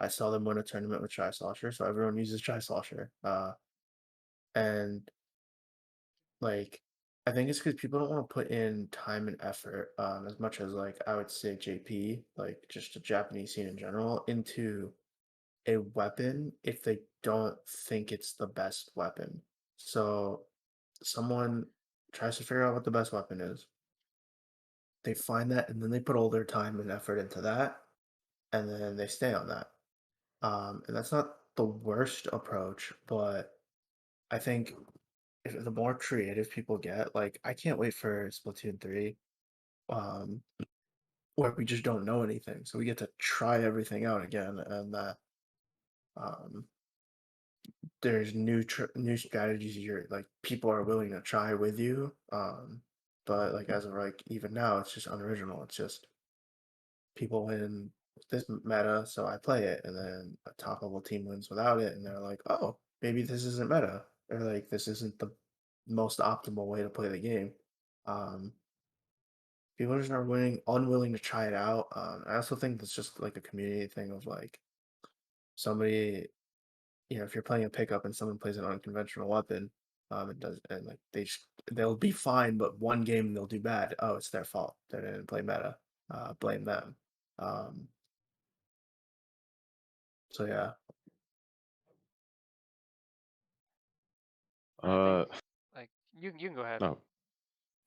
I saw them win a tournament with Tri Slosher, so everyone uses Tri Slosher. And like I think it's because people don't want to put in time and effort, as much as like I would say JP, like just the Japanese scene in general, into a weapon if they don't think it's the best weapon. So someone tries to figure out what the best weapon is. They find that and then they put all their time and effort into that and then they stay on that. And that's not the worst approach, but I think if the more creative people get, like I can't wait for Splatoon 3, um, where we just don't know anything. So we get to try everything out again and that um there's new strategies you're like people are willing to try with you. But like as of like even now, it's just unoriginal. It's just people win this meta, so I play it, and then a top level team wins without it, and they're like, oh, maybe this isn't meta, or like this isn't the most optimal way to play the game. Um, People just are unwilling to try it out. I also think that's just like a community thing of like somebody if you're playing a pickup and someone plays an unconventional weapon, it does and like they'll be fine, but one game they'll do bad. Oh, it's their fault. They didn't play meta. Blame them. Um, so yeah, I think Uh, like you can go ahead. no,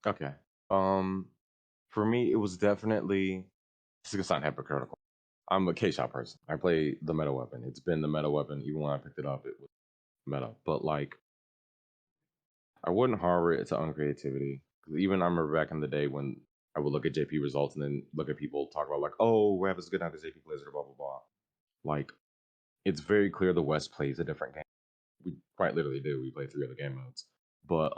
okay. Um, for me, it was definitely. This is gonna sound hypocritical. I'm a K-shot person. I play the meta weapon. It's been the meta weapon. Even when I picked it up, it was meta. But like, I wouldn't harbor it to uncreativity. 'Cause even I remember back in the day when I would look at JP results and then look at people talk about like, oh, we're having a good night because JP plays it or blah blah blah. Like, it's very clear the West plays a different game. We quite literally do. We play 3 other game modes, but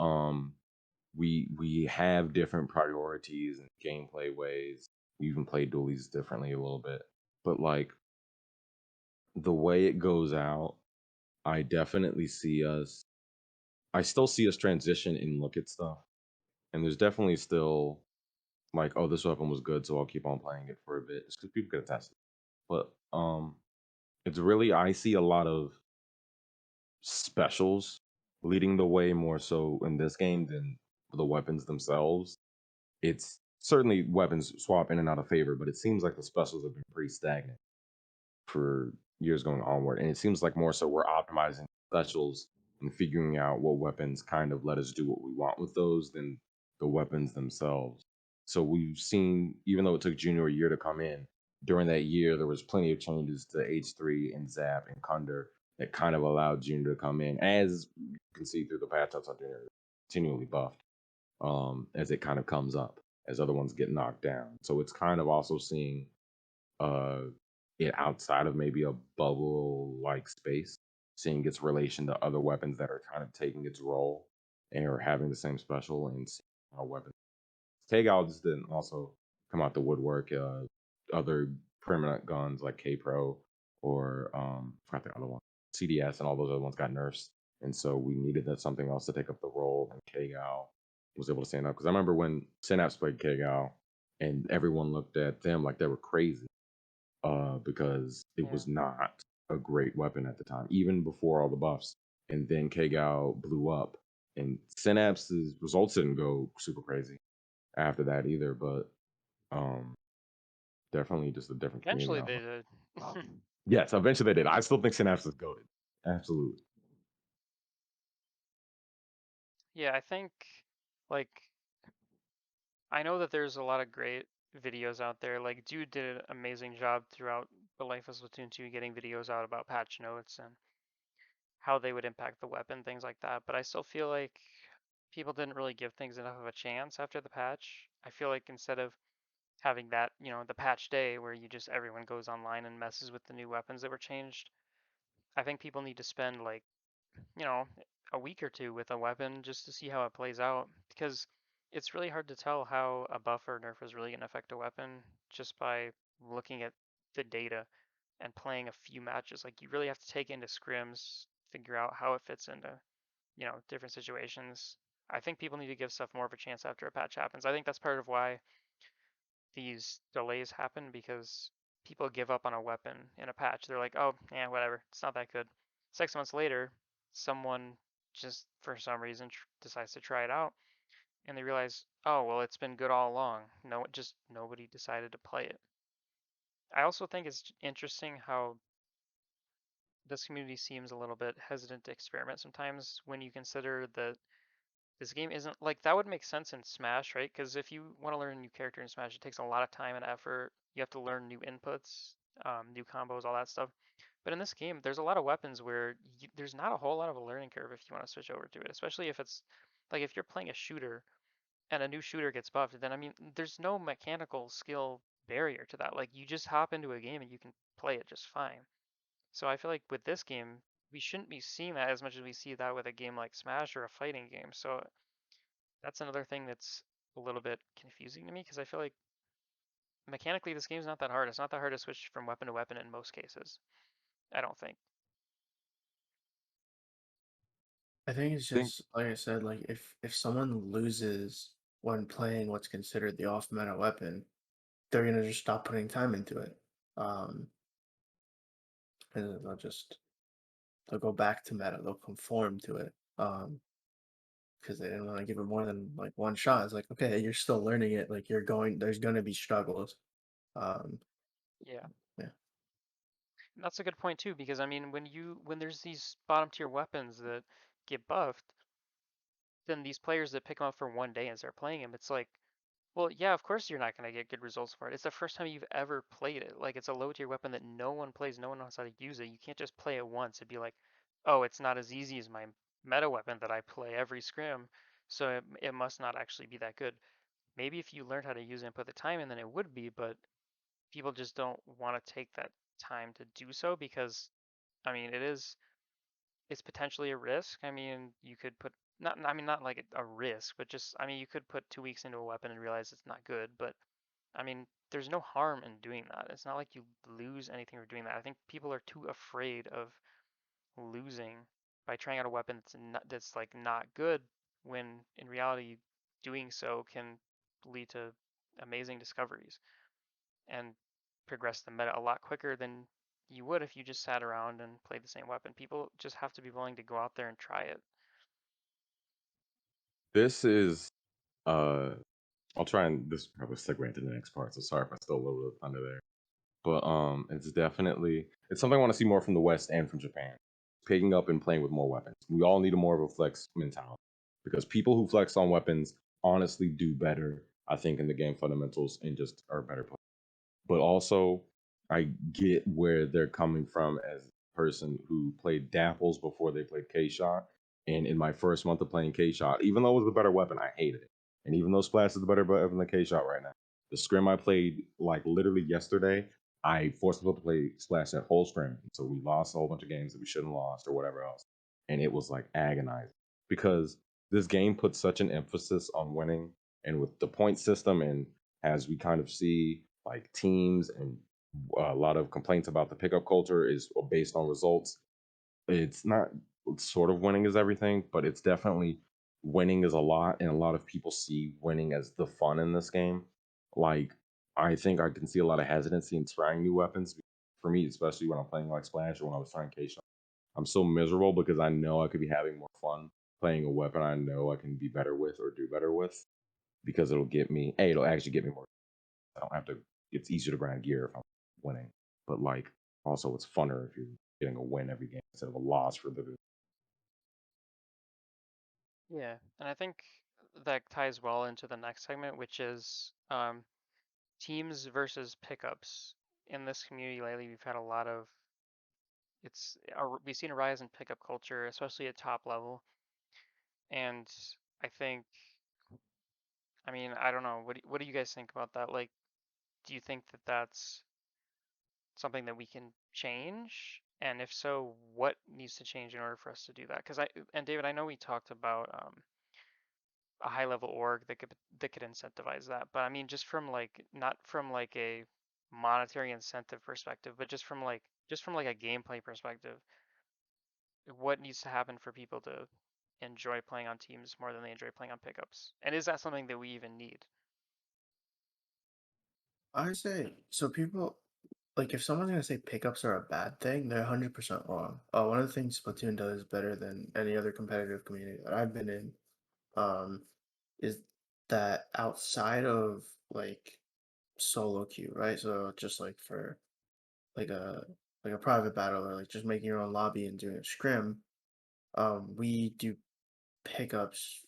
we have different priorities and gameplay ways. We even play dualies differently a little bit, but like the way it goes out, I definitely see us. I still see us transition and look at stuff, and there's definitely still like, oh, this weapon was good, so I'll keep on playing it for a bit, just because people can attest it. But it's really I see a lot of specials leading the way more so in this game than the weapons themselves. It's certainly weapons swap in and out of favor, but it seems like the specials have been pretty stagnant for years going onward. And it seems like more so we're optimizing specials and figuring out what weapons kind of let us do what we want with those than the weapons themselves. So we've seen, even though it took Junior a year to come in, during that year there was plenty of changes to H3 and Zap and Kunder It kind of allowed Junior to come in, as you can see through the patch ups on Junior, continually buffed as it kind of comes up, as other ones get knocked down. So it's kind of also seeing uh, it outside of maybe a bubble like space, seeing its relation to other weapons that are kind of taking its role and are having the same special, and seeing how weapons. Takeout just didn't also come out the woodwork. Other permanent guns like K Pro or I forgot the other one, CDS, and all those other ones got nerfs, and so we needed something else to take up the role. And KGAL was able to stand up because I remember when Synapse played KGAL, and everyone looked at them like they were crazy because it Yeah. was not a great weapon at the time, even before all the buffs. And then KGAL blew up, and Synapse's results didn't go super crazy after that either, but um, definitely just a different community. Eventually they did. Yes, eventually they did. I still think Synapse is goated. Absolutely. Yeah, I think like I know that there's a lot of great videos out there. Like Dude did an amazing job throughout the life of Splatoon 2 getting videos out about patch notes and how they would impact the weapon, things like that. But I still feel like people didn't really give things enough of a chance after the patch. I feel like instead of having that, the patch day where you just everyone goes online and messes with the new weapons that were changed, I think people need to spend like, you know, a week or two with a weapon just to see how it plays out because it's really hard to tell how a buff or nerf is really going to affect a weapon just by looking at the data and playing a few matches. Like you really have to take into scrims, figure out how it fits into, different situations. I think people need to give stuff more of a chance after a patch happens. I think that's part of why these delays happen because people give up on a weapon in a patch. They're like, oh, yeah, whatever, it's not that good. 6 months later, someone just for some reason decides to try it out and they realize, oh, well, it's been good all along. No, just nobody decided to play it. I also think it's interesting how this community seems a little bit hesitant to experiment sometimes when you consider that this game isn't like that would make sense in Smash, right? Because if you want to learn a new character in Smash, it takes a lot of time and effort. You have to learn new inputs, new combos, all that stuff. But in this game, there's a lot of weapons where there's not a whole lot of a learning curve if you want to switch over to it, especially if it's like if you're playing a shooter and a new shooter gets buffed, then I mean, there's no mechanical skill barrier to that. Like you just hop into a game and you can play it just fine. So I feel like with this game, we shouldn't be seeing that as much as we see that with a game like Smash or a fighting game. So that's another thing that's a little bit confusing to me because I feel like mechanically this game's not that hard. It's not that hard to switch from weapon to weapon in most cases. I don't think. I think it's I think just like I said, like if someone loses when playing what's considered the off meta weapon, they're gonna just stop putting time into it. Um, and they'll go back to meta, they'll conform to it. Because they didn't want to give it more than like one shot. It's like, okay, you're still learning it, like there's gonna be struggles. Um, Yeah. yeah. And that's a good point too, because I mean when there's these bottom tier weapons that get buffed, then these players that pick them up for one day and start playing them, it's like, well, yeah, of course you're not gonna get good results for it. It's the first time you've ever played it. Like it's a low tier weapon that no one plays, no one knows how to use it. You can't just play it once and be like, oh, it's not as easy as my meta weapon that I play every scrim, so it must not actually be that good. Maybe if you learned how to use it and put the time in, then it would be, but people just don't want to take that time to do so because, I mean, it's potentially a risk. I mean, you could put not I mean not like a risk, but just I mean you could put 2 weeks into a weapon and realize it's not good, but I mean there's no harm in doing that. It's not like you lose anything for doing that. I think people are too afraid of losing by trying out a weapon that's like not good when in reality doing so can lead to amazing discoveries and progress the meta a lot quicker than you would if you just sat around and played the same weapon. People just have to be willing to go out there and try it. this is I'll try and this probably segue into the next part. So sorry if I stole a little bit of thunder there. But it's something I want to see more from the West and from Japan. Picking up and playing with more weapons. We all need a more of a flex mentality because people who flex on weapons honestly do better, I think, in the game fundamentals and just are better players. But also, I get where they're coming from as person who played Dapples before they played K Shot. And in my first month of playing K Shot, even though it was the better weapon, I hated it. And even though Splash is the better weapon than K Shot right now, the scrim I played like literally yesterday, I forced myself to play Splash that whole scrim. So we lost a whole bunch of games that we shouldn't have lost or whatever else. And it was like agonizing because this game puts such an emphasis on winning, and with the point system, and as we kind of see like teams and a lot of complaints about the pickup culture is based on results. It's not sort of winning is everything, but it's definitely winning is a lot, and a lot of people see winning as the fun in this game. Like, I think I can see a lot of hesitancy in trying new weapons. For me, especially when I'm playing like Splash or when I was trying K, I'm so miserable because I know I could be having more fun playing a weapon I know I can be better with or do better with, because it'll get me, A, it'll actually get me more. I don't have to, it's easier to grind gear if I'm winning. But like, also it's funner if you're getting a win every game instead of a loss for the. Yeah, and I think that ties well into the next segment, which is teams versus pickups. In this community lately, we've had a lot of we've seen a rise in pickup culture, especially at top level, and I think, I mean, I don't know, what do you guys think about that? Like, do you think that that's something that we can change? And if so, what needs to change in order for us to do that? Because and David, I know we talked about a high level org that could incentivize that, but I mean, just from like not from like a monetary incentive perspective, but just from like a gameplay perspective, what needs to happen for people to enjoy playing on teams more than they enjoy playing on pickups? And is that something that we even need? I say so. People like if someone's gonna say pickups are a bad thing, they're 100% wrong. One of the things Splatoon does better than any other competitive community that I've been in, um, is that outside of like solo queue, right? So just like for like a like a private battle or like just making your own lobby and doing a scrim, we do pickups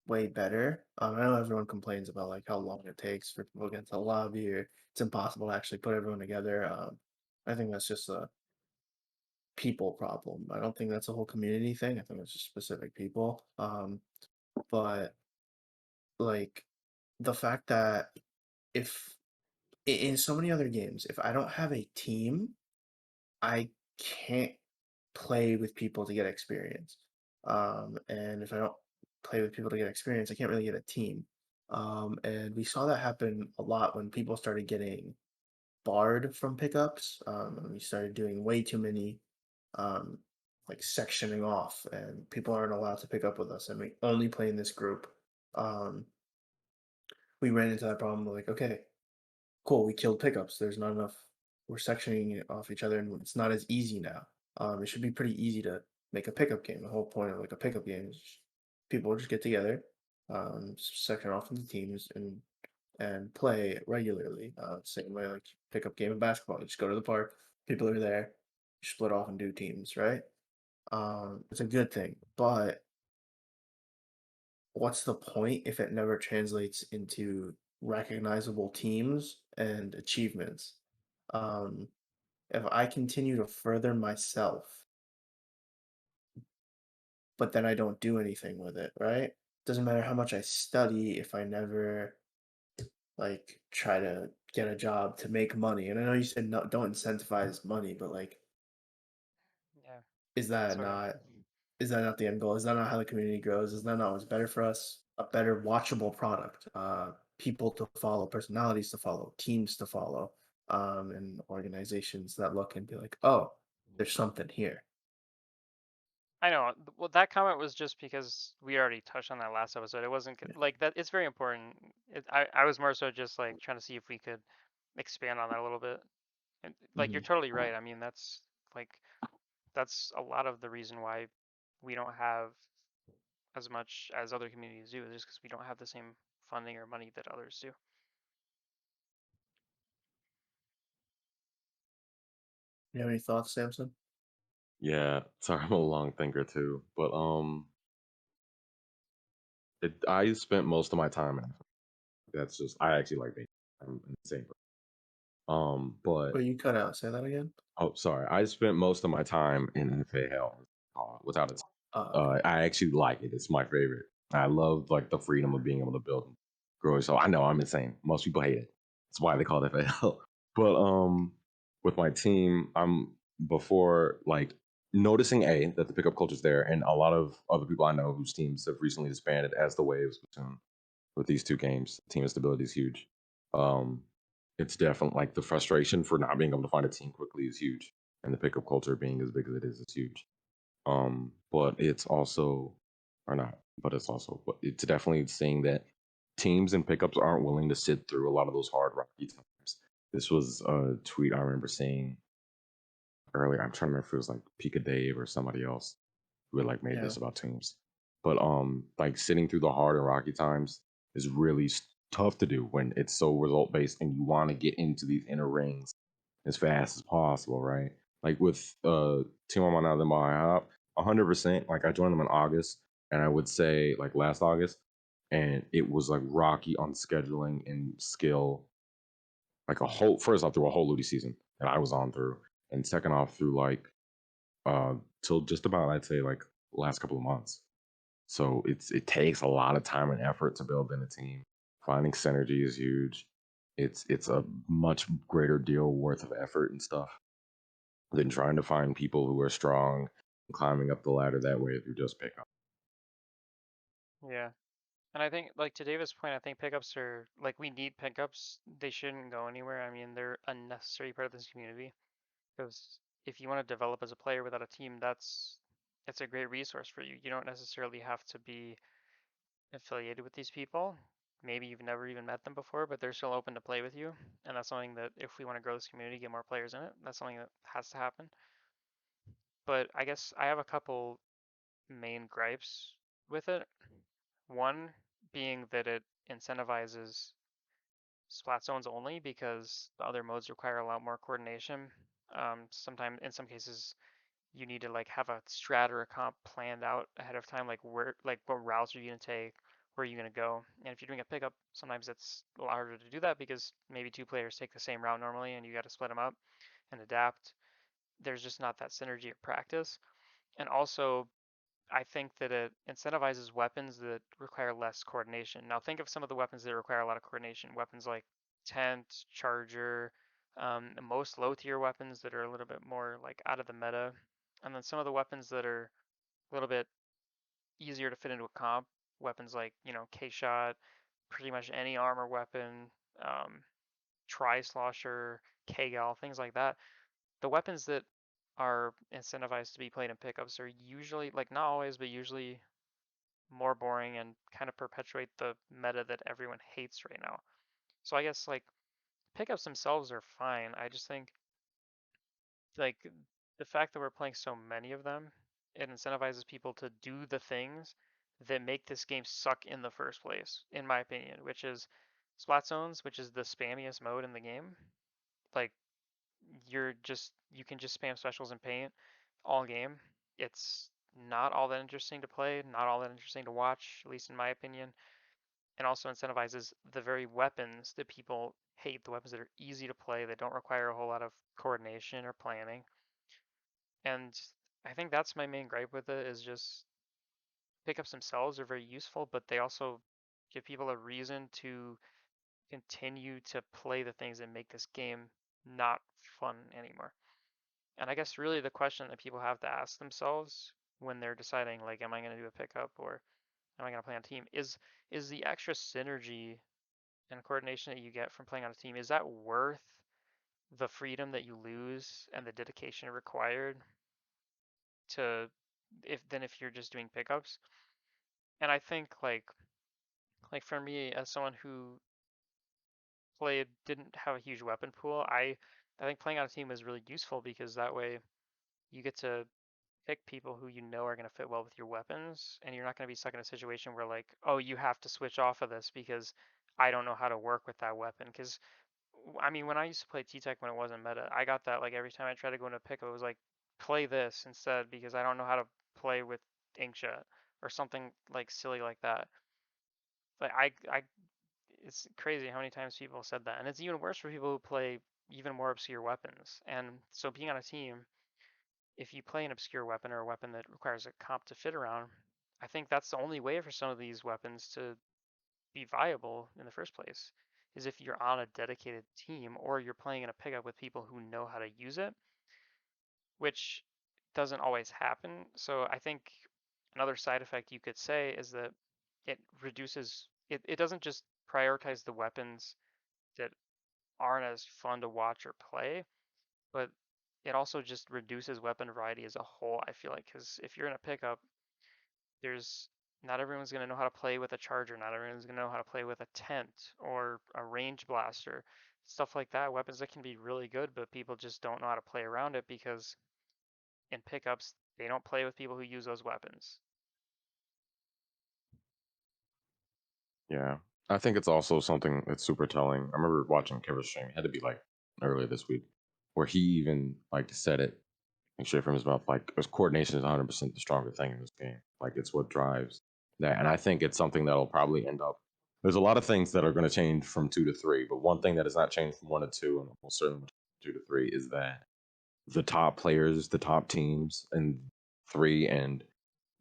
way better. I know everyone complains about like how long it takes for people to get to the lobby, or it's impossible to actually put everyone together. I think that's just a people problem. I don't think that's a whole community thing. I think it's just specific people. But like the fact that if in so many other games, if I don't have a team, I can't play with people to get experience. And if I don't play with people to get experience, I can't really get a team. And we saw that happen a lot when people started getting barred from pickups. And we started doing way too many, um, like sectioning off, and people aren't allowed to pick up with us, and we only play in this group. Um, we ran into that problem. Like, okay, cool, we killed pickups. There's not enough. We're sectioning it off each other, and it's not as easy now. It should be pretty easy to make a pickup game. The whole point of like a pickup game is people just get together, section off into teams, and play regularly. Same way like pickup game of basketball. You just go to the park, people are there, you split off and do teams, right? It's a good thing, but what's the point if it never translates into recognizable teams and achievements? Um, if I continue to further myself, but then I don't do anything with it, right? Doesn't matter how much I study if I never like try to get a job to make money. And I know you said no, don't incentivize money, but like, Yeah, is that sort of. not is that not the end goal? Is that not how the community grows? Is that not what's better for us? A better watchable product, people to follow, personalities to follow, teams to follow, and organizations that look and be like, oh, there's something here. I know. Well, that comment was just because we already touched on that last episode. It wasn't Yeah. like that. It's very important. I was more so just like trying to see if we could expand on that a little bit. And like you're Mhm. totally right. I mean, like that's a lot of the reason why we don't have as much as other communities do, is just because we don't have the same funding or money that others do. You have any thoughts, Samson? Yeah, sorry, I'm a long thinker too, but I spent most of my time in. That's just I actually like being. I'm insane. But Wait, you cut out. Say that again. oh, sorry. I spent most of my time in FAL without it. Okay. I actually like it. It's my favorite. I love like the freedom of being able to build and grow. So I know I'm insane. Most people hate it. That's why they call it FAL. But with my team, I'm before like noticing that the pickup culture's there, and a lot of other people I know whose teams have recently disbanded as the waves Splatoon with these two games. Team stability is huge. Um, it's definitely like the frustration for not being able to find a team quickly is huge, and the pickup culture being as big as it is huge. But it's also, or not, but it's also, but it's definitely saying that teams and pickups aren't willing to sit through a lot of those hard rocky times. This was a tweet I remember seeing earlier. I'm trying to remember if it was like Pika Dave or somebody else who had like made Yeah. this about teams. But like sitting through the hard and rocky times is really tough to do when it's so result based and you want to get into these inner rings as fast as possible, right? Like with Team on now than my hop, 100%. Like I joined them in August, and I would say like last August, and it was like rocky on scheduling and skill. Like a whole first off through a whole Ludi season that I was on through, and second off through like uh till just about I'd say like last couple of months. So it takes a lot of time and effort to build in a team. Finding synergy is huge. It's a much greater deal worth of effort and stuff than trying to find people who are strong and climbing up the ladder that way through just pickup. Yeah. And I think, like to David's point, I think pickups are like we need pickups. They shouldn't go anywhere. I mean, they're a necessary part of this community because if you want to develop as a player without a team, it's a great resource for you. You don't necessarily have to be affiliated with these people. Maybe you've never even met them before, but they're still open to play with you. And that's something that if we want to grow this community, get more players in it, that's something that has to happen. But I guess I have a couple main gripes with it. One being that it incentivizes splat zones only because the other modes require a lot more coordination. Sometimes, in some cases, you need to like have a strat or a comp planned out ahead of time, like what routes are you gonna take, where are you gonna go. And if you're doing a pickup, sometimes it's a lot harder to do that because maybe two players take the same route normally, and you got to split them up and adapt. There's just not that synergy of practice. And also, I think that it incentivizes weapons that require less coordination. Now, think of some of the weapons that require a lot of coordination. Weapons like Tent, Charger, most low tier weapons that are a little bit more like out of the meta. And then some of the weapons that are a little bit easier to fit into a comp. Weapons like, K-Shot, pretty much any armor weapon, um, Tri-Slosher, K-Gal, things like that. The weapons that are incentivized to be played in pickups are usually, like not always, but usually more boring and kind of perpetuate the meta that everyone hates right now. So I guess like pickups themselves are fine. I just think like the fact that we're playing so many of them, it incentivizes people to do the things that make this game suck in the first place, in my opinion, which is splat zones, which is the spammiest mode in the game. Like you can just spam specials and paint all game. It's not all that interesting to play, not all that interesting to watch, at least in my opinion, and also incentivizes the very weapons that people hate, the weapons that are easy to play, that don't require a whole lot of coordination or planning. And I think that's my main gripe with it is just pickups themselves are very useful, but they also give people a reason to continue to play the things that make this game not fun anymore. And I guess really the question that people have to ask themselves when they're deciding like, am I going to do a pickup or am I going to play on a team is the extra synergy and coordination that you get from playing on a team, is that worth the freedom that you lose and the dedication required to if you're just doing pickups? And I think like for me as someone who played didn't have a huge weapon pool, I think playing on a team is really useful because that way you get to pick people who you know are going to fit well with your weapons, and you're not going to be stuck in a situation where like, oh, you have to switch off of this because I don't know how to work with that weapon. Because I mean, when I used to play T-Tech when it wasn't meta, I got that like every time I tried to go into a pickup, it was like play this instead because I don't know how to play with Inkshot or something like silly like that. Like it's crazy how many times people said that, and it's even worse for people who play, even more obscure weapons. And so being on a team, if you play an obscure weapon or a weapon that requires a comp to fit around, I think that's the only way for some of these weapons to be viable in the first place, is if you're on a dedicated team or you're playing in a pickup with people who know how to use it, which doesn't always happen. So I think another side effect you could say is that it doesn't just prioritize the weapons that aren't as fun to watch or play, but it also just reduces weapon variety as a whole, I feel like, because if you're in a pickup, there's not everyone's going to know how to play with a charger, not everyone's going to know how to play with a tent or a range blaster, stuff like that, weapons that can be really good, but people just don't know how to play around it because in pickups, they don't play with people who use those weapons. Yeah. I think it's also something that's super telling. I remember watching Kevin's stream. It had to be like earlier this week, where he even like said it like straight from his mouth. Like, his coordination is 100% the stronger thing in this game. Like, it's what drives that, and I think it's something that'll probably end up. There's a lot of things that are going to change from 2 to 3, but one thing that has not changed from 1 to 2, and will certainly from 2 to 3, is that the top players, the top teams, and 3 and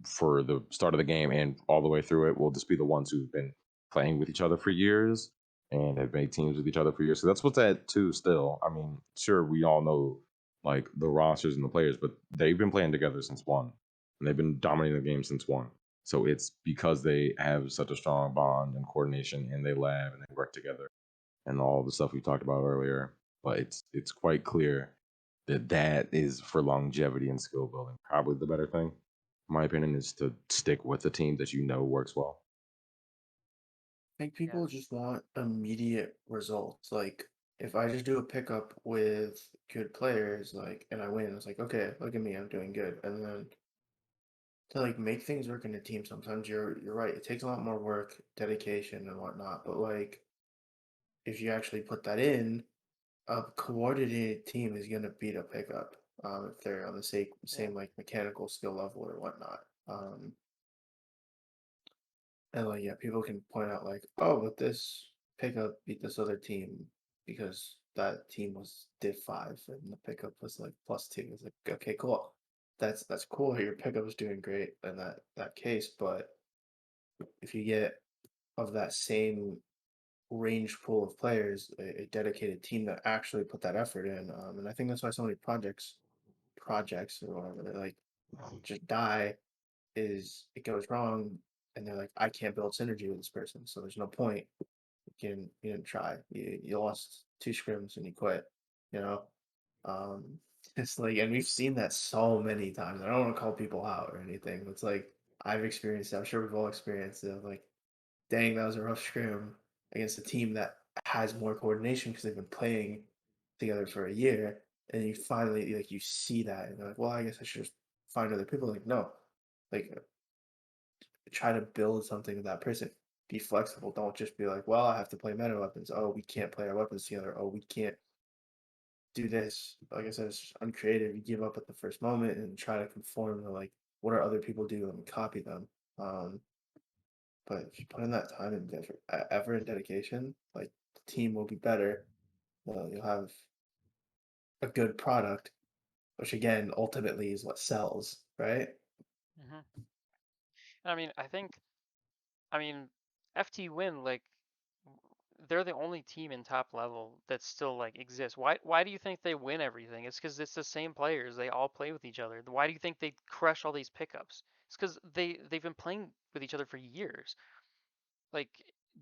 for the start of the game and all the way through it will just be the ones who've been playing with each other for years and have made teams with each other for years. So that's what's at 2 still. I mean, sure, we all know like the rosters and the players, but they've been playing together since 1, and they've been dominating the game since 1. So it's because they have such a strong bond and coordination, and they lab and they work together and all the stuff we talked about earlier. But it's quite clear that that is for longevity and skill building. Probably the better thing, in my opinion, is to stick with a team that you know works well. I think Yeah. people just want immediate results. Like if I just do a pickup with good players, like and I win, it's like, okay, look at me, I'm doing good. And then to like make things work in a team, sometimes you're right. It takes a lot more work, dedication and whatnot. But like if you actually put that in, a coordinated team is gonna beat a pickup, if they're on the Yeah. same like mechanical skill level or whatnot. And like yeah, people can point out like, oh, but this pickup beat this other team because that team was Div 5 and the pickup was like +2. It's like, okay, cool. That's cool. Your pickup is doing great in that case, but if you get of that same range pool of players, a dedicated team that actually put that effort in, and I think that's why so many projects or whatever, they like just die is it goes wrong and they're like, I can't build synergy with this person, so there's no point. You didn't try. You lost 2 scrims and you quit. You know, um, it's like, and we've seen that so many times. I don't want to call people out or anything. It's like I've experienced it. I'm sure we've all experienced it. Like, dang, that was a rough scrim against a team that has more coordination because they've been playing together for a year, and you finally like you see that, and you're like, well, I guess I should just find other people. Like, no, like try to build something with that person. Be flexible. Don't just be like, well, I have to play meta weapons. Oh, we can't play our weapons together. Oh, we can't do this. Like I said, it's just uncreative. You give up at the first moment and try to conform to like what are other people do and copy them. Um, but if you put in that time and effort and dedication, like the team will be better. You'll have a good product, which again ultimately is what sells, right? Hmm. I mean, I mean, FT win like they're the only team in top level that still like exists. Why do you think they win everything? It's because it's the same players. They all play with each other. Why do you think they crush all these pickups? It's because they've been playing with each other for years. Like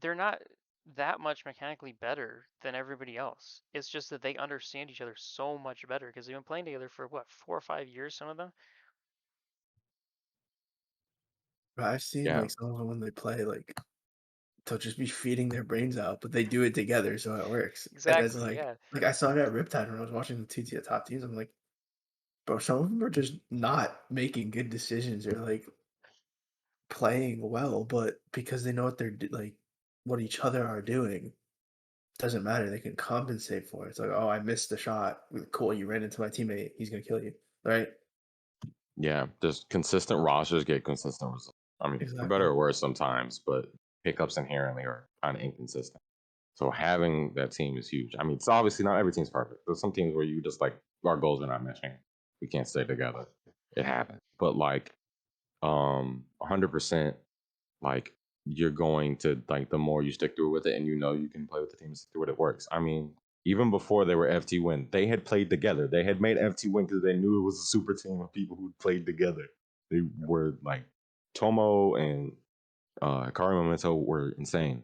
they're not that much mechanically better than everybody else. It's just that they understand each other so much better because they've been playing together for what, 4 or 5 years, some of them. But I've seen Yeah, like some of them when they play like they'll just be feeding their brains out, but they do it together, so it works. And it's Exactly, yeah. like I saw it at Riptide when I was watching the top teams. I'm like, bro, some of them are just not making good decisions or like playing well, but because they know what like what each other are doing, doesn't matter. They can compensate for it. It's like, oh, I missed the shot. Cool, you ran into my teammate. He's gonna kill you, right? yeah. Just consistent rosters get consistent results. I mean, for better Exactly. or worse sometimes, but pickups inherently are kind of inconsistent. So having that team is huge. I mean, it's obviously not every team's perfect. There's some teams where you just like our goals are not meshing. We can't stay together. It happens. But like 100% like you're going to like the more you stick through with it and you know you can play with the team and stick through it works. I mean, even before they were FT Win, they had played together. They had made FT Win because they knew it was a super team of people who played together. They were like Tomo and Akari Memento were insane.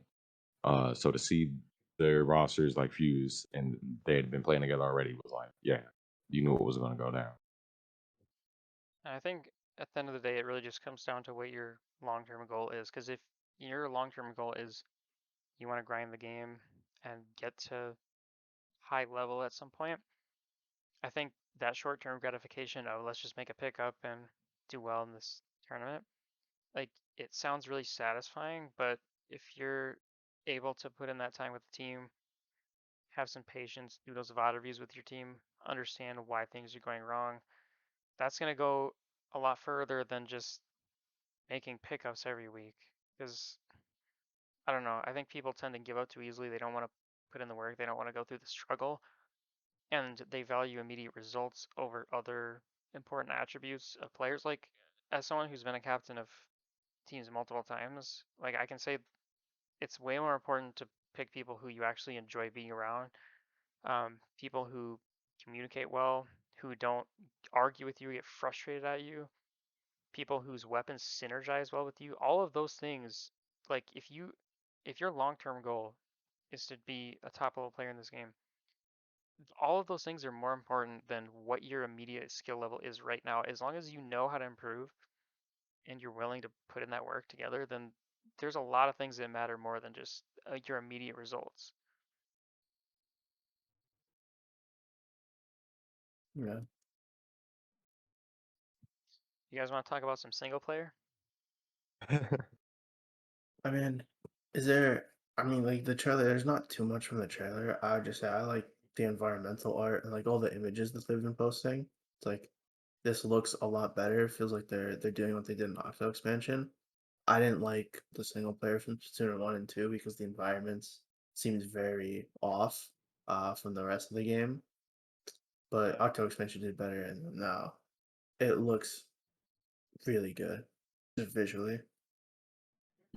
So to see their rosters like fuse and they had been playing together already was like, yeah, you knew it was going to go down. And I think at the end of the day, it really just comes down to what your long-term goal is. Because if your long-term goal is you want to grind the game and get to high level at some point, I think that short-term gratification of let's just make a pickup and do well in this tournament, like it sounds really satisfying, but if you're able to put in that time with the team, have some patience, do those VOD reviews with your team, understand why things are going wrong, that's going to go a lot further than just making pickups every week. Because I don't know, I think people tend to give up too easily. They don't want to put in the work, they don't want to go through the struggle, and they value immediate results over other important attributes of players. Like, as someone who's been a captain of teams multiple times, like I can say it's way more important to pick people who you actually enjoy being around, people who communicate well, who don't argue with you, get frustrated at you, people whose weapons synergize well with you. All of those things, like if your long-term goal is to be a top level player in this game, all of those things are more important than what your immediate skill level is right now. As long as you know how to improve and you're willing to put in that work together, then there's a lot of things that matter more than just your immediate results. Yeah. You guys want to talk about some single player? I mean, is there? I mean, like the trailer. There's not too much from the trailer. I would just say I like the environmental art and like all the images that they've been posting. It's like this looks a lot better. It feels like they're doing what they did in Octo expansion. I didn't like the single player from Splatoon 1 and 2 because the environments seems very off from the rest of the game. But Octo expansion did better, and now it looks really good just visually.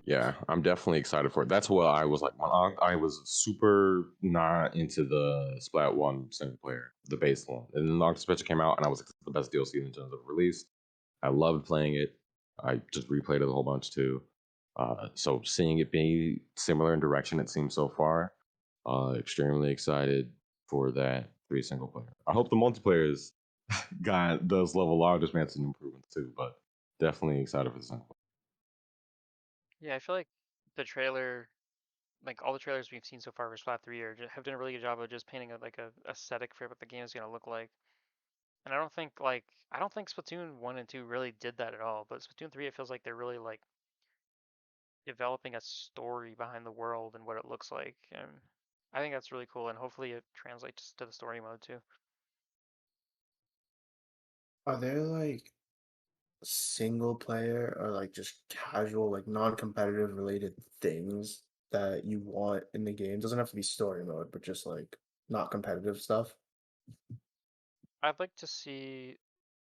Yeah, I'm definitely excited for it. That's what I was like when I was super not into the Splat One single player, the base one, and then the Octo Special came out, and I was like, "This is the best DLC in terms of release." I loved playing it. I just replayed it a whole bunch too. So seeing it be similar in direction, it seems so far. Extremely excited for that 3 single player. I hope the multiplayer is does level out, just made some improvements too, but definitely excited for the single player. Yeah, I feel like the trailer, like all the trailers we've seen so far for Splat 3 have done a really good job of just painting a aesthetic for what the game is going to look like. And I don't think Splatoon 1 and 2 really did that at all, but Splatoon 3 it feels like they're really like developing a story behind the world and what it looks like. And I think that's really cool and hopefully it translates to the story mode too. Are there like single player or like just casual, like non-competitive related things that you want in the game? Doesn't have to be story mode, but just like not competitive stuff. I'd like to see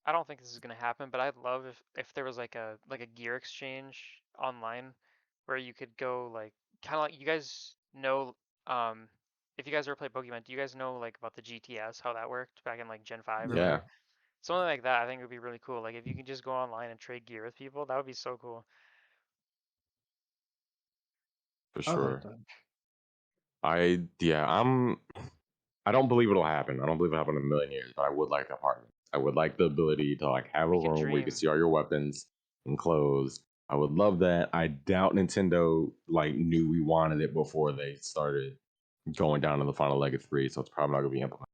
I don't think this is gonna happen, but I'd love if there was like a gear exchange online where you could go like kind of like you guys know if you guys ever played Pokemon, do you guys know like about the GTS how that worked back in like Gen 5 or No, Yeah, whatever? Something like that I think would be really cool. Like if you can just go online and trade gear with people, that would be so cool. for I like sure. that. I don't believe it'll happen. I don't believe it'll happen in a million years, but I would like apartments. I would like the ability to like have a We could room where you can dream. see all your weapons enclosed. I would love that. I doubt Nintendo like knew we wanted it before they started going down to the final leg of 3, so it's probably not gonna be implemented.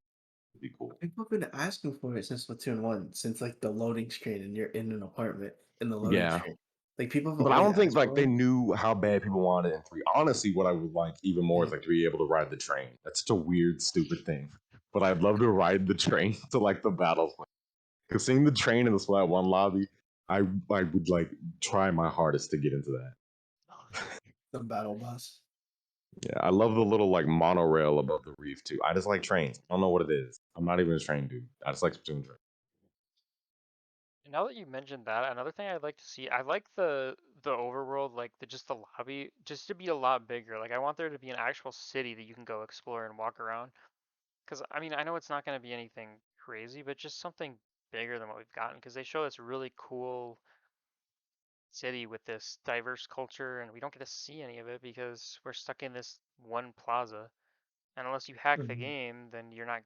It'd be cool. People have been asking for it since Splatoon 1, since like the loading screen and you're in an apartment in the loading Yeah. screen. Like people have But I always don't think asked like for they it. knew how bad people wanted it in 3. Honestly, what I would like even more is Mhm. like to be able to ride the train. That's such a weird, stupid thing. But I'd love to ride the train to like the battles. Because seeing the train in the Splat One lobby, I would like try my hardest to get into that. The battle bus. Yeah, I love the little like monorail above the reef too. I just like trains. I don't know what it is. I'm not even a train dude. I just like Splatoon trains. And now that you mentioned that, another thing I'd like to see, I like the overworld, like just the lobby, just to be a lot bigger. Like I want there to be an actual city that you can go explore and walk around. Because I mean, I know it's not going to be anything crazy, but just something bigger than what we've gotten. Because they show this really cool city with this diverse culture, and we don't get to see any of it because we're stuck in this one plaza. And unless you hack the Mhm. game, then you're not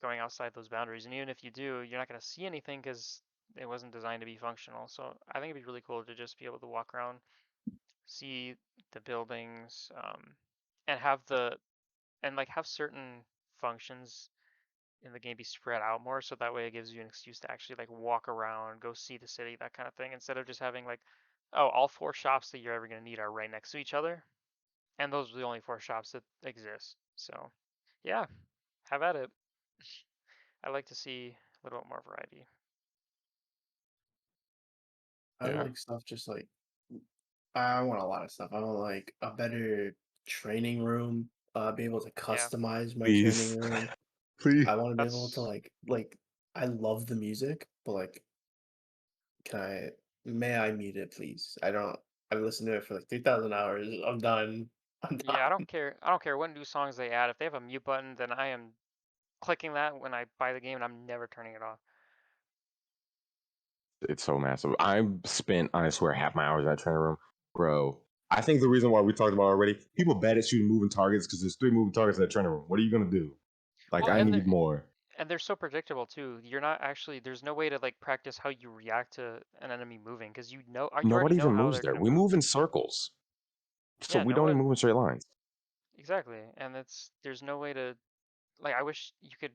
going outside those boundaries. And even if you do, you're not going to see anything because it wasn't designed to be functional. So I think it'd be really cool to just be able to walk around, see the buildings, and have the and like have certain functions in the game be spread out more, so that way it gives you an excuse to actually like walk around, go see the city, that kind of thing, instead of just having like, oh, all four shops that you're ever going to need are right next to each other, and those are the only four shops that exist. So, yeah, have at it. I like to see a little bit more variety. I Yeah, like stuff just like I want a lot of stuff. I want like a better training room, be able to Yeah, customize my training please, room. please. I want to be able to that's like I love the music, but like can may I mute it please? I listened to it for like 3,000 hours. I'm done. I'm yeah. I don't done. care. I don't care what new songs they add. If they have a mute button, then I am clicking that when I buy the game, and I'm never turning it off. It's so massive. I spent, I swear, half my hours in that training room, bro. I think the reason why we talked about already, people bad at shooting moving targets because there's 3 moving targets in that training room. What are you gonna do? Like, Well, I need more. and they're so predictable too. You're not actually there's no way to like practice how you react to an enemy moving because you already Nobody know even how moves they're there. gonna We move. move in circles, so Yeah, we no don't even one move in straight lines. exactly. And there's no way to like I wish you could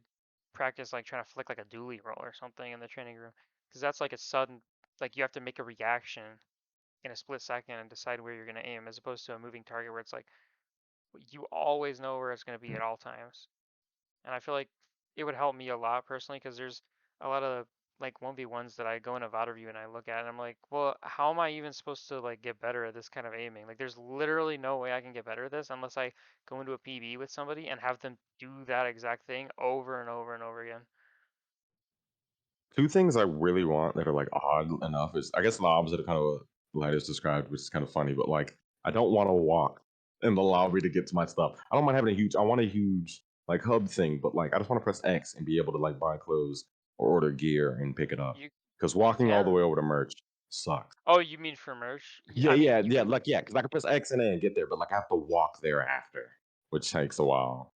practice like trying to flick like a dually roll or something in the training room because that's like a sudden like you have to make a reaction in a split second and decide where you're gonna aim as opposed to a moving target where it's like you always know where it's gonna be at all times. And I feel like it would help me a lot personally because there's a lot of like 1v1s that I go in a VOD review and I look at and I'm like, well, how am I even supposed to like get better at this kind of aiming? Like there's literally no way I can get better at this unless I go into a PB with somebody and have them do that exact thing over and over and over again. Two things I really want that are like odd enough is, I guess, the opposite of kind of what Light described, which is kind of funny, but like, I don't want to walk in the lobby to get to my stuff. I don't mind having I want a huge like hub thing, but like, I just want to press X and be able to like buy clothes or order gear and pick it up. You Because you walking all the can. way over to merch sucks. Oh, you mean for merch? Yeah, I mean, yeah, you yeah. can. Like, yeah, because I can press X and A and get there, but like, I have to walk there after, which takes a while.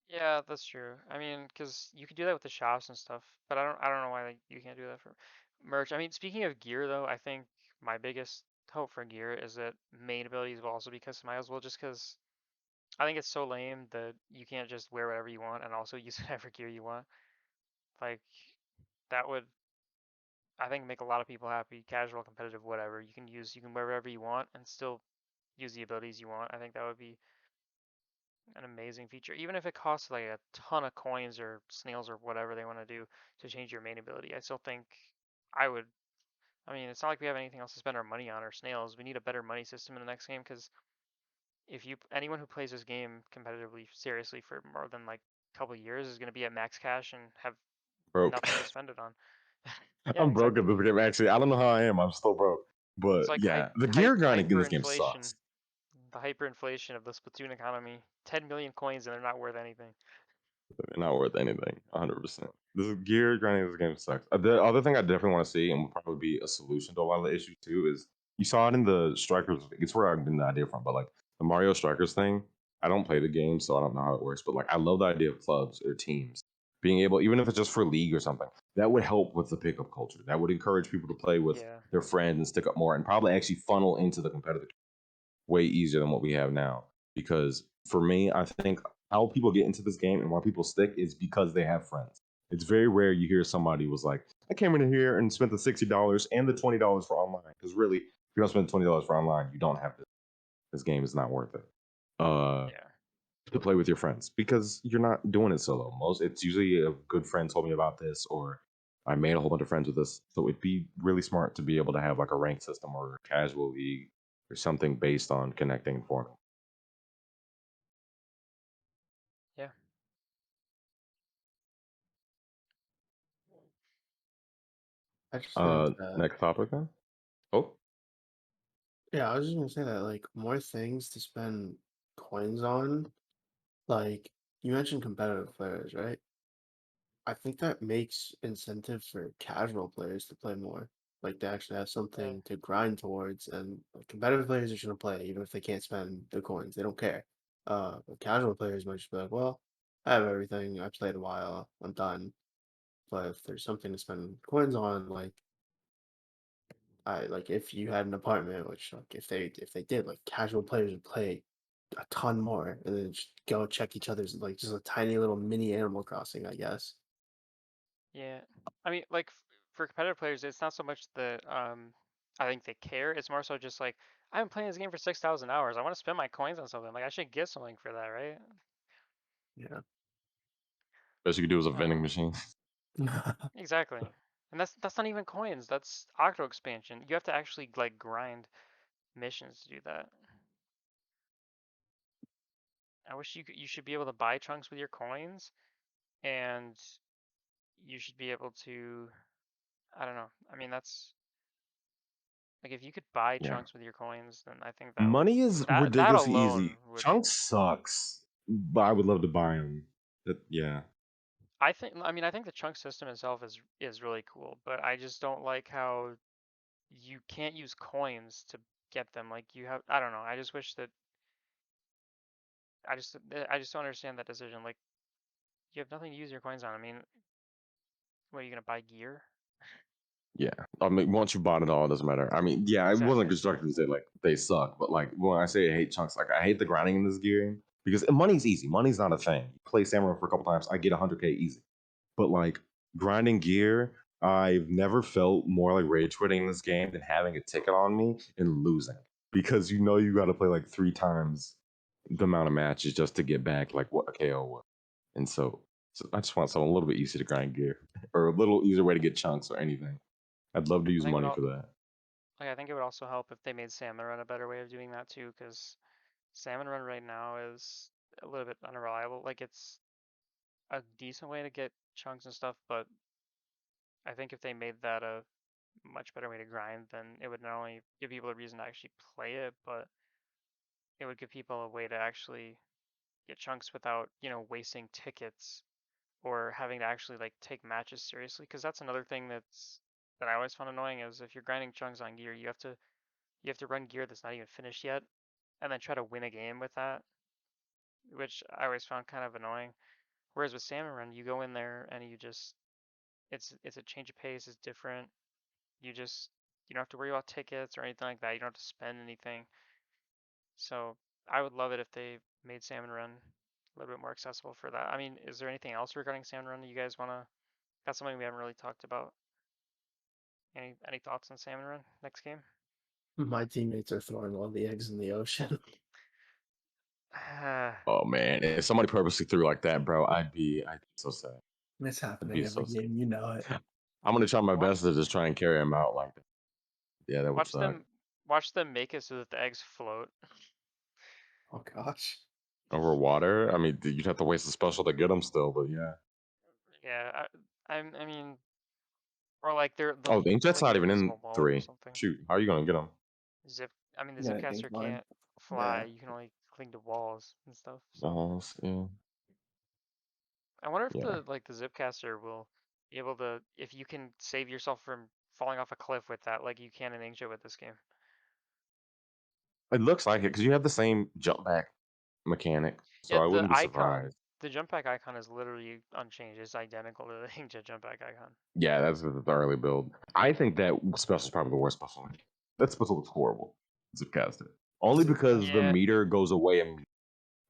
Yeah, that's true. I mean, because you could do that with the shops and stuff, but I don't know why like, you can't do that for merch. I mean, speaking of gear though, I think my biggest hope for gear is that main abilities will also be customizable, just because I think it's so lame that you can't just wear whatever you want and also use whatever gear you want. Like that would, I think, make a lot of people happy. Casual, competitive, whatever. You can wear whatever you want and still use the abilities you want. I think that would be an amazing feature, even if it costs like a ton of coins or snails or whatever they want to do to change your main ability. I still think I would. I mean, it's not like we have anything else to spend our money on or snails. We need a better money system in the next game because if you anyone who plays this game competitively seriously for more than like a couple of years is going to be at max cash and have Broke. nothing to spend it on. Yeah, I'm broke exactly. at this game. Actually, I don't know how I am. I'm still broke. It's But like yeah, the gear grinding in this game hyperinflation, sucks. the hyperinflation of the Splatoon economy. 10 million coins and they're not worth anything. They're not worth anything. 100%. This gear grinding in this game sucks. The other thing I definitely want to see, and will probably be a solution to a lot of the issues too, is you saw it in the Strikers. It's where I got the idea from, but like the Mario Strikers thing. I don't play the game, so I don't know how it works. But like, I love the idea of clubs or teams being able, even if it's just for league or something, that would help with the pickup culture. That would encourage people to play with Yeah. their friends and stick up more, and probably actually funnel into the competitive way easier than what we have now. Because for me, I think how people get into this game and why people stick is because they have friends. It's very rare you hear somebody was like, I came in here and spent the $60 and the $20 for online. Because really, if you don't spend $20 for online, you don't have this. This game is not worth it. Yeah. To play with your friends because you're not doing it solo. Most it's usually a good friend told me about this or I made a whole bunch of friends with this. So it'd be really smart to be able to have like a rank system or a casual league or something based on connecting and forming. I just think that Next topic then. Oh, yeah, I was just gonna say that like more things to spend coins on. Like you mentioned competitive players, right? I think that makes incentive for casual players to play more. Like they actually have Yeah. something to grind towards, and like, competitive players are just gonna play even if they can't spend the coins. They don't care. But casual players might just be like, well, I have everything. I played a while. I'm done. But if there's something to spend coins on, like I like if you had an apartment, which like if they did, like casual players would play a ton more, and then just go check each other's like just a tiny little mini Animal Crossing, I guess. Yeah. I mean, like for competitive players, it's not so much that I think they care. It's more so just like I've been playing this game for 6,000 hours. I want to spend my coins on something. Like I should get something for that, right? Yeah. best you could do is a I don't vending know. machine. Exactly. And that's not even coins. That's Octo expansion. You have to actually like grind missions to do that. I wish you should be able to buy chunks with your coins, and you should be able to. I don't know. I mean, that's like if you could buy Yeah, chunks with your coins, then I think that would money is that ridiculously alone easy. would. Chunks sucks, but I would love to buy them. Yeah, I think the chunk system itself is really cool, but I just don't like how you can't use coins to get them. Like you have, I don't know. I just wish that I just don't understand that decision. Like you have nothing to use your coins on. I mean, what are you gonna buy gear? yeah. I mean, once you bought it all, it doesn't matter. I mean, yeah, I wasn't Exactly. constructive to say like they suck, but like when I say I hate chunks, like I hate the grinding in this gear because money's easy. Money's not a thing. You play Samurai for a couple times, I get 100K easy. But like grinding gear, I've never felt more like rage quitting in this game than having a ticket on me and losing because you know you got to play like 3 times the amount of matches just to get back like what a KO was. And so I just want something a little bit easier to grind gear or a little easier way to get chunks or anything. I'd love to I use think it would money all for that. like I think it would also help if they made Salmon Run a better way of doing that too, because Salmon Run right now is a little bit unreliable. Like it's a decent way to get chunks and stuff, but I think if they made that a much better way to grind, then it would not only give people a reason to actually play it, but it would give people a way to actually get chunks without, wasting tickets or having to actually like take matches seriously. Because that's another thing that I always found annoying is if you're grinding chunks on gear, you have to run gear that's not even finished yet, and then try to win a game with that, which I always found kind of annoying. Whereas with Salmon Run, you go in there and you just it's a change of pace, it's different. You don't have to worry about tickets or anything like that. You don't have to spend anything. So I would love it if they made Salmon Run a little bit more accessible for that. I mean, is there anything else regarding Salmon Run that you guys wanna? That's something we haven't really talked about. Any thoughts on Salmon Run next game? My teammates are throwing all the eggs in the ocean. Oh man, if somebody purposely threw like that, bro, I'd be so sad. It's I'd happening be every so sad. game, you know it. I'm gonna try my watch, best to just try and carry him out like that. Yeah, that would watch suck. them, watch them make it so that the eggs float. Oh gosh. Over water? I mean, you'd have to waste a special to get them still, but yeah. Yeah, I mean, or like they'll Oh, the put inkjet's like an not even in invisible wall or 3. something. Shoot, how are you gonna get them? Zip. I mean, the Yeah, I think Zipcaster mine. can't fly. Yeah. You can only cling to walls and stuff. So Oh, yeah, I wonder if yeah. the Zipcaster will be able to, if you can save yourself from falling off a cliff with that, like you can in Inkjet with this game. It looks like it because you have the same jump back mechanic, so Yeah, I wouldn't be surprised. the jump pack icon is literally unchanged. It's identical to the Inkjet jump pack icon. Yeah, that's the early build. I think that special is probably the worst special. That special looks horrible. Zipcaster. Only because the Yeah, meter goes away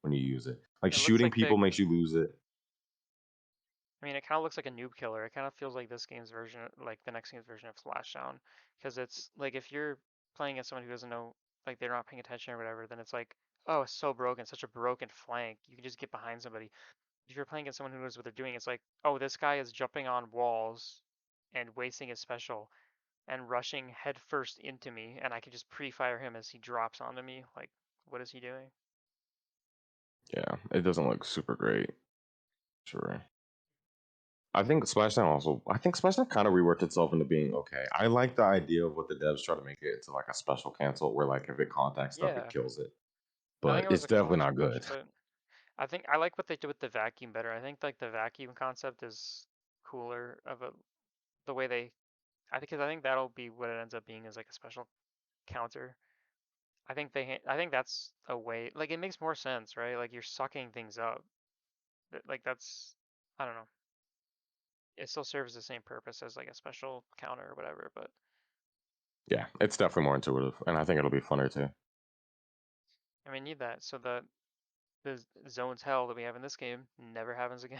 when you use it. Like it looks shooting like the people makes you lose it. I mean, it kind of looks like a noob killer. It kind of feels like this game's version, like the next game's version of Splashdown, because it's like if you're playing as someone who doesn't know, like they're not paying attention or whatever, then it's like, oh, it's so broken, such a broken flank. You can just get behind somebody. If you're playing against someone who knows what they're doing, it's like, oh, this guy is jumping on walls and wasting his special and rushing headfirst into me, and I can just pre-fire him as he drops onto me. Like, what is he doing? Yeah, it doesn't look super great. Sure. I think Splashdown also. I think Splashdown kind of reworked itself into being okay. I like the idea of what the devs try to make it into like a special cancel, where like if it contacts stuff, it Yeah, kills it. I think But it was it's a definitely close not approach, good. but I think I like what they did with the vacuum better. I think like the vacuum concept is cooler of a the way they. I think that'll be what it ends up being is like a special counter. I think that's a way like it makes more sense, right? Like you're sucking things up. Like that's I don't know. It still serves the same purpose as like a special counter or whatever, but Yeah, it's definitely more intuitive, and I think it'll be funner too. I mean need that so the zones hell that we have in this game never happens again.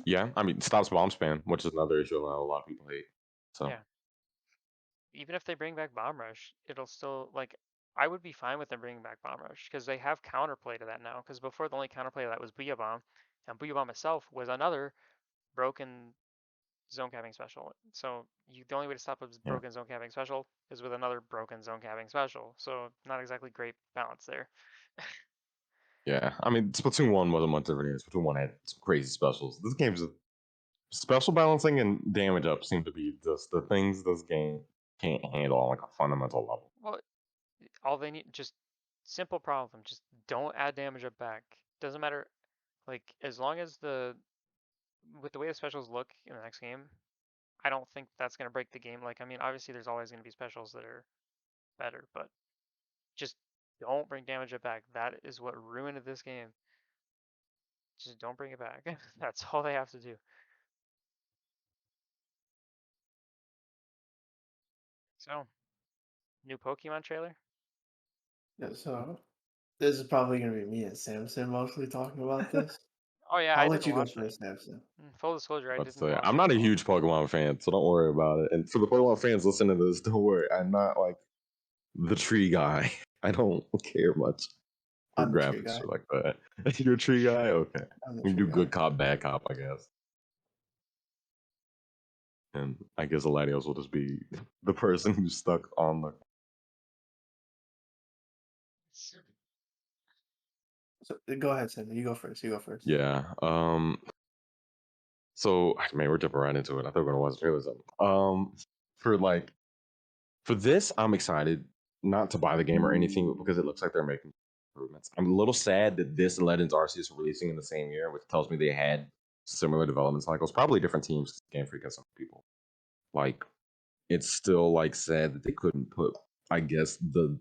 Yeah, I mean, stops bomb spam, which is another issue a lot of people hate. So Yeah. Even if they bring back Bomb Rush, it'll still like I would be fine with them bringing back Bomb Rush because they have counterplay to that now. Because before the only counterplay to that was Booyah Bomb, and Booyah Bomb itself was another broken zone capping special. So the only way to stop a yeah, broken zone capping special is with another broken zone capping special. So not exactly great balance there. yeah. I mean, Splatoon 1 wasn't much different. Splatoon 1 had some crazy specials. This game's special balancing and damage up seem to be just the things this game can't handle on like a fundamental level. Well, all they need just simple problem. Just don't add damage up back. Doesn't matter. Like as long as the with the way the specials look in the next game, I don't think that's going to break the game. Like, I mean, obviously there's always going to be specials that are better, but just don't bring damage it back. That is what ruined this game. Just don't bring it back. That's all they have to do. So, new Pokemon trailer? Yeah, so this is probably gonna be me and Samson mostly talking about this. Oh yeah, I I'll let didn't you go watch it. first, Samson. Full disclosure, I But didn't so, watch I'm it not at a all. huge Pokemon fan, so don't worry about it. And for the Pokemon fans listening to this, don't worry. I'm not like the tree guy. I don't care much for I'm the tree graphics guy. or like that. You're a tree guy? Okay. I'm the We can tree do guy. good cop, bad cop, I guess. And I guess Eladios will just be the person who's stuck on the. So go ahead, Samson. You go first. You go first. Yeah. So man, we're jumping right into it. I thought we were gonna watch the trailer or something. For like for this, I'm excited not to buy the game or anything, but because it looks like they're making improvements. I'm a little sad that this and Legends Arceus are releasing in the same year, which tells me they had similar development cycles. Probably different teams. Game Freak has some people. Like it's still like sad that they couldn't put, I guess, the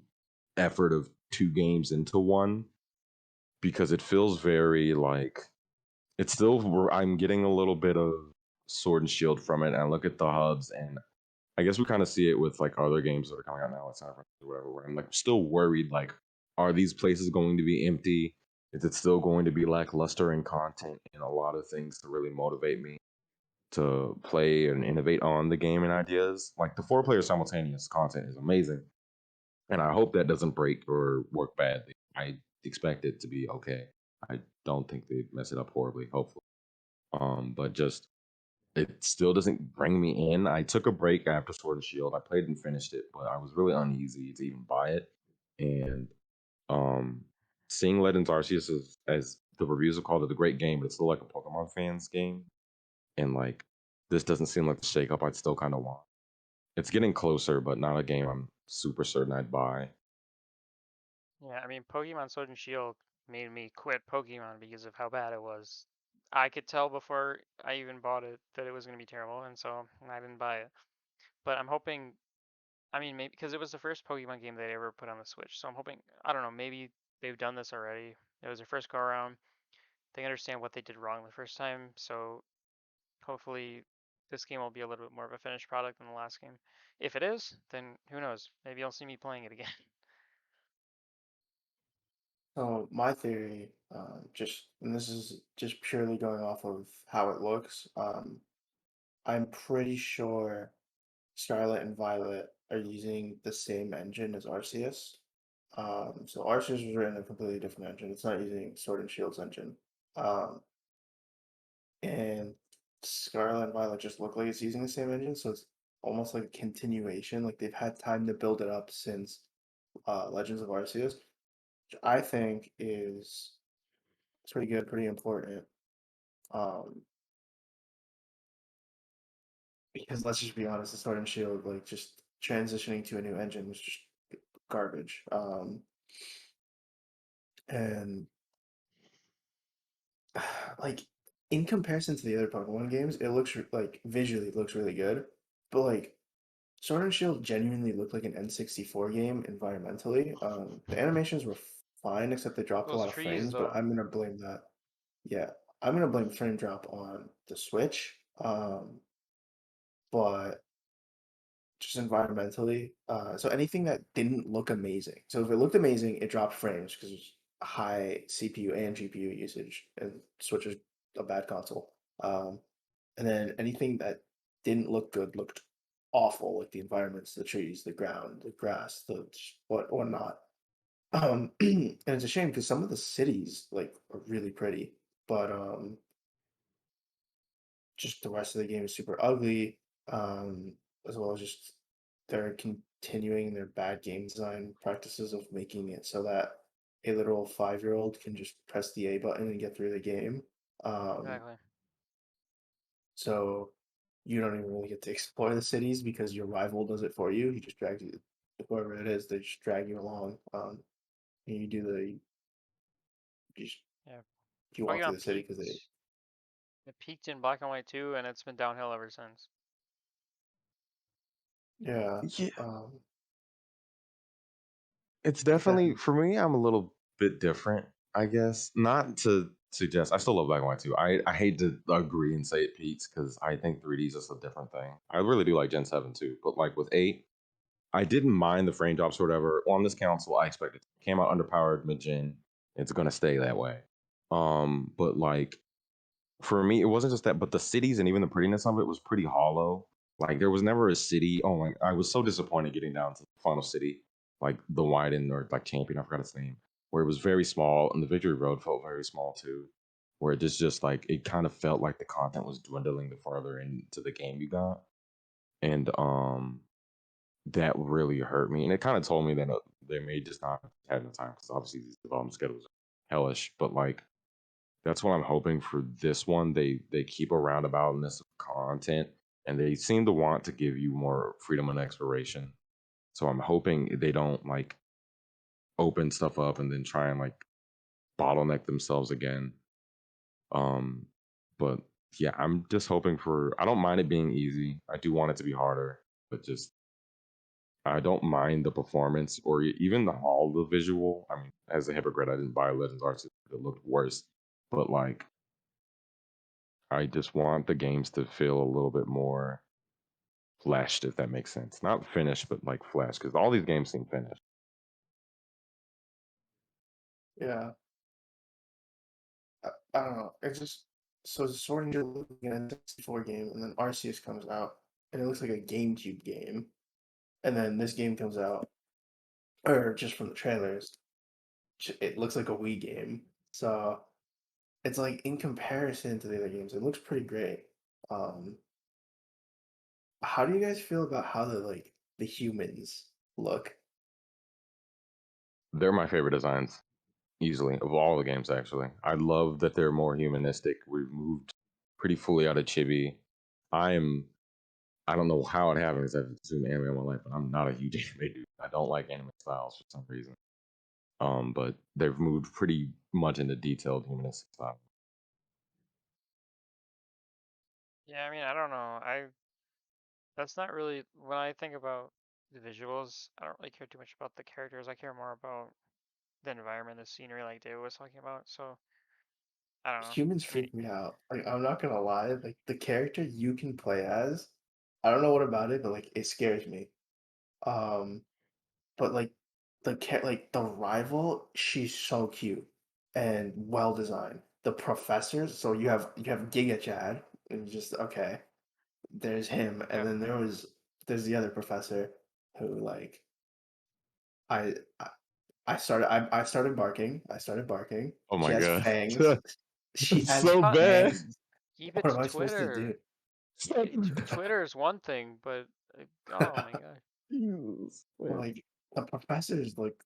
effort of two games into one because it feels very like it's still. I'm getting a little bit of Sword and Shield from it, and I look at the hubs, and I guess we kind of see it with like other games that are coming out now, like Cyberpunk or whatever. Where I'm like still worried, like, are these places going to be empty? Is it still going to be lackluster in content and a lot of things to really motivate me to play and innovate on the game and ideas? Like the 4 player simultaneous content is amazing, and I hope that doesn't break or work badly. I expect it to be okay. I don't think they mess it up horribly, hopefully. But just it still doesn't bring me in. I took a break after Sword and Shield. I played and finished it, but I was really uneasy to even buy it. And um, seeing Legends Arceus as the reviews have called it a great game, but it's still like a Pokemon fans game. And like this doesn't seem like the shakeup I'd still kind of want. It's getting closer, but not a game I'm super certain I'd buy. Yeah, I mean, Pokemon Sword and Shield made me quit Pokemon because of how bad it was. I could tell before I even bought it that it was going to be terrible, and so I didn't buy it. But I'm hoping, I mean, maybe because it was the first Pokemon game they'd ever put on the Switch, so I'm hoping, I don't know, maybe they've done this already. It was their first go around. They understand what they did wrong the first time, so hopefully this game will be a little bit more of a finished product than the last game. If it is, then who knows? Maybe you'll see me playing it again. So my theory, just and this is just purely going off of how it looks. I'm pretty sure Scarlet and Violet are using the same engine as Arceus. So Arceus was written in a completely different engine. It's not using Sword and Shield's engine. Um, and Scarlet and Violet just look like it's using the same engine, so it's almost like a continuation. Like they've had time to build it up since Legends of Arceus, which I think is pretty good, pretty important. Um, because let's just be honest, the Sword and Shield, like just transitioning to a new engine was just garbage. And like in comparison to the other Pokemon games, it looks like visually it looks really good, but like Sword and Shield genuinely looked like an N64 game environmentally. The animations were fine, except they dropped a Those lot of trees, frames, but though. I'm gonna blame that. Yeah, I'm gonna blame frame drop on the Switch. But just environmentally, so anything that didn't look amazing. So if it looked amazing, it dropped frames because it's high CPU and GPU usage, and Switch is a bad console. And then anything that didn't look good looked awful, like the environments, the trees, the ground, the grass, the whatnot. And it's a shame because some of the cities like are really pretty, but just the rest of the game is super ugly. Um, as well as just they're continuing their bad game design practices of making it so that a literal 5-year-old can just press the A button and get through the game. Um, Exactly. so you don't even really get to explore the cities because your rival does it for you. He just drags you, whoever it is, they just drag you along. And you do you, just, Yeah. you walk through Pokemon the city because they, it peaked in Black and White too, and it's been downhill ever since. yeah. Yeah, Um, it's but definitely then for me. I'm a little bit different, I guess. Not to suggest I still love Black and White too. I hate to agree and say it peaks because I think 3D is just a different thing. I really do like Gen 7 too, but like with 8, I didn't mind the frame drops or whatever. On this console, I expected it came out underpowered mid-gen. It's gonna stay that way. But like for me, it wasn't just that, but the cities and even the prettiness of it was pretty hollow. Like there was never a city. Oh my! I was so disappointed getting down to the final city, like the Wyden or like Champion. I forgot its name, where it was very small, and the Victory Road felt very small too. Where it just like it kind of felt like the content was dwindling the farther into the game you got, and that really hurt me. And it kind of told me that they may just not have had enough time because obviously these development schedules are hellish. But like that's what I'm hoping for this one. They keep a roundaboutness of content, and they seem to want to give you more freedom and exploration. So I'm hoping they don't like open stuff up and then try and like bottleneck themselves again. Um, but yeah, I'm just hoping for. I don't mind it being easy. I do want it to be harder, but just I don't mind the performance or even all the visual. I mean, as a hypocrite, I didn't buy Legends Arceus; it looked worse. But like, I just want the games to feel a little bit more fleshed, if that makes sense. Not finished, but like fleshed, because all these games seem finished. yeah, I don't know. It's just so Sword and Shield looks like an N64 game, and then Arceus comes out, and it looks like a GameCube game, and then this game comes out, or just from the trailers, it looks like a Wii game. So it's like in comparison to the other games, it looks pretty great. Um, how do you guys feel about how the humans look? They're my favorite designs, easily, of all the games, actually. I love that they're more humanistic. We've moved pretty fully out of chibi. I'm, I don't know how it happened because I've consumed anime all my life, but I'm not a huge anime dude. I don't like anime styles for some reason. But they've moved pretty much into detailed humanistic style. Yeah, I mean, I don't know. That's not really when I think about the visuals. I don't really care too much about the characters. I care more about the environment, the scenery, like David was talking about. So I don't know. Humans I mean, freak me out. Like I'm not gonna lie, like the character you can play as, I don't know what about it, but like it scares me. Um, but like like the rival, she's so cute and well designed. The professors, so you have Giga Chad, and just okay, there's him, and yeah. then there's the other professor who like I I, I started barking. I started barking. Oh She my has god. fangs. She That's has so Cut. bad. fangs. Keep it What am to I supposed to do? Twitter. Twitter is one thing, but oh my god. Jesus, man. Like the professors, like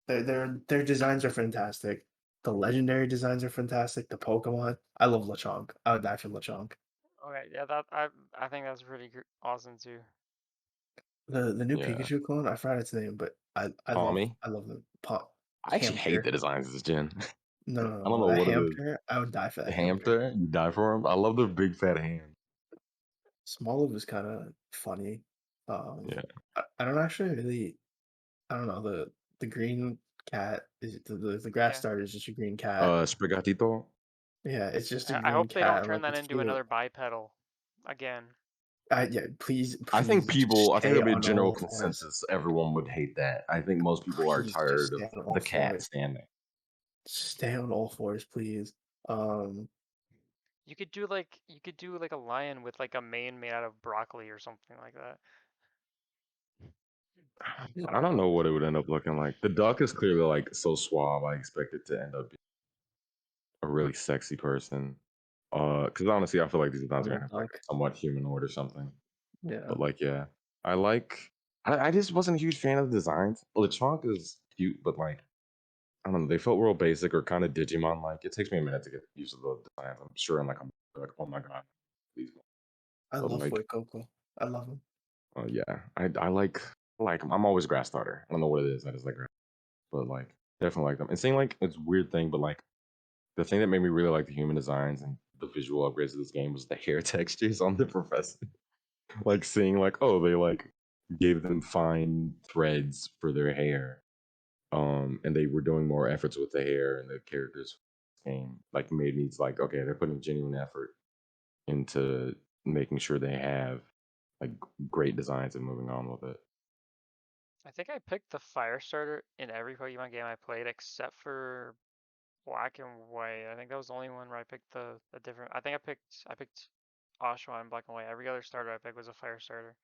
their designs are fantastic. The legendary designs are fantastic. The Pokemon, I love Lechonk. I would die for Lechonk. Okay, yeah, I think that's pretty awesome too. The new Yeah, Pikachu clone, I forgot its name, but Tommy. I love the pop I actually hate hamster. the designs of this gen. No, no, I don't no, know that what it is. hamster, I would die for The that hamster. hamster, you die for him. I love the big fat hand. Smoliv was kind of funny. Yeah. I don't actually really, I don't know, the green cat is the grass Yeah. starter is just a green cat. Sprigatito. Yeah, it's just a I green hope they don't cat. turn Like that it's into cute. another bipedal again. Yeah, please, I think please, just I think stay there'll be a on general all fours. consensus. Everyone would hate that. I think most people are Please, just tired stay of on the all cat fours. standing. Stay on all fours, please. Um, You could do like a lion with like a mane made out of broccoli or something like that. I don't know what it would end up looking like. The duck is clearly like so suave. I expect it to end up being a really sexy person. Because honestly, I feel like these designs are gonna Donald have like Duck. somewhat humanoid or something. Yeah, But like, yeah, I like. I just wasn't a huge fan of the designs. Lechonk is cute, but like, I don't know, they felt real basic or kind of Digimon like. It takes me a minute to get used to the designs. I'm sure I'm like, oh my god, please. I But love like, Fuecoco. I love him. yeah, I like I'm always grass starter. I don't know what it is. I just like grass, but like definitely like them. And saying like it's a weird thing, but like the thing that made me really like the human designs and the visual upgrades of this game was the hair textures on the professor. Like seeing like, oh, they like gave them fine threads for their hair. And they were doing more efforts with the hair and the characters game like made me like, okay, they're putting genuine effort into making sure they have like great designs and moving on with it. I think I picked the fire starter in every Pokemon game I played except for Black and White. I think that was the only one where I picked the different. I picked Oshawott in Black and White. Every other starter I picked was a fire starter.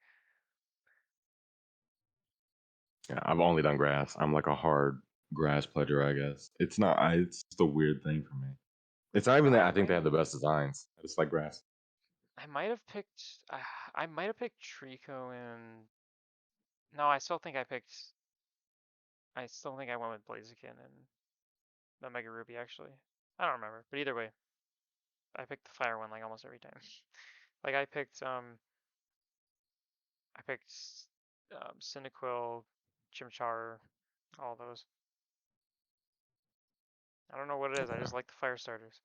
Yeah, I've only done grass. I'm like a hard grass player, I guess. It's not. It's just a weird thing for me. It's not even that I I think they might have the best designs. I just like grass. I might have picked I might have picked Trico and no, I still think I went with Blaziken and the Mega Ruby actually. I don't remember, but either way, I picked the fire one like almost every time. Like I picked Cyndaquil, Chimchar, all those. I don't know what it is. I Yeah. just like the fire starters.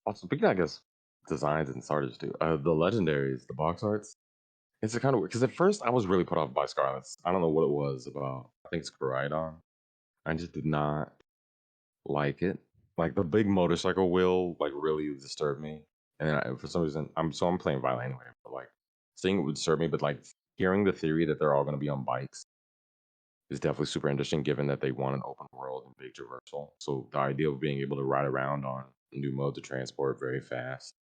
Also, speaking of, I guess designs and starters too. The legendaries, the box arts. It's a kind of weird because at first I was really put off by Scarlet's. I don't know what it was about. I think it's Koraidon. I just did not like it. Like the big motorcycle wheel, like really disturbed me. And then for some reason, I'm playing Violet anyway, but like seeing it would disturb me. But like hearing the theory that they're all going to be on bikes is definitely super interesting, given that they want an open world and big traversal. So the idea of being able to ride around on new modes of transport very fast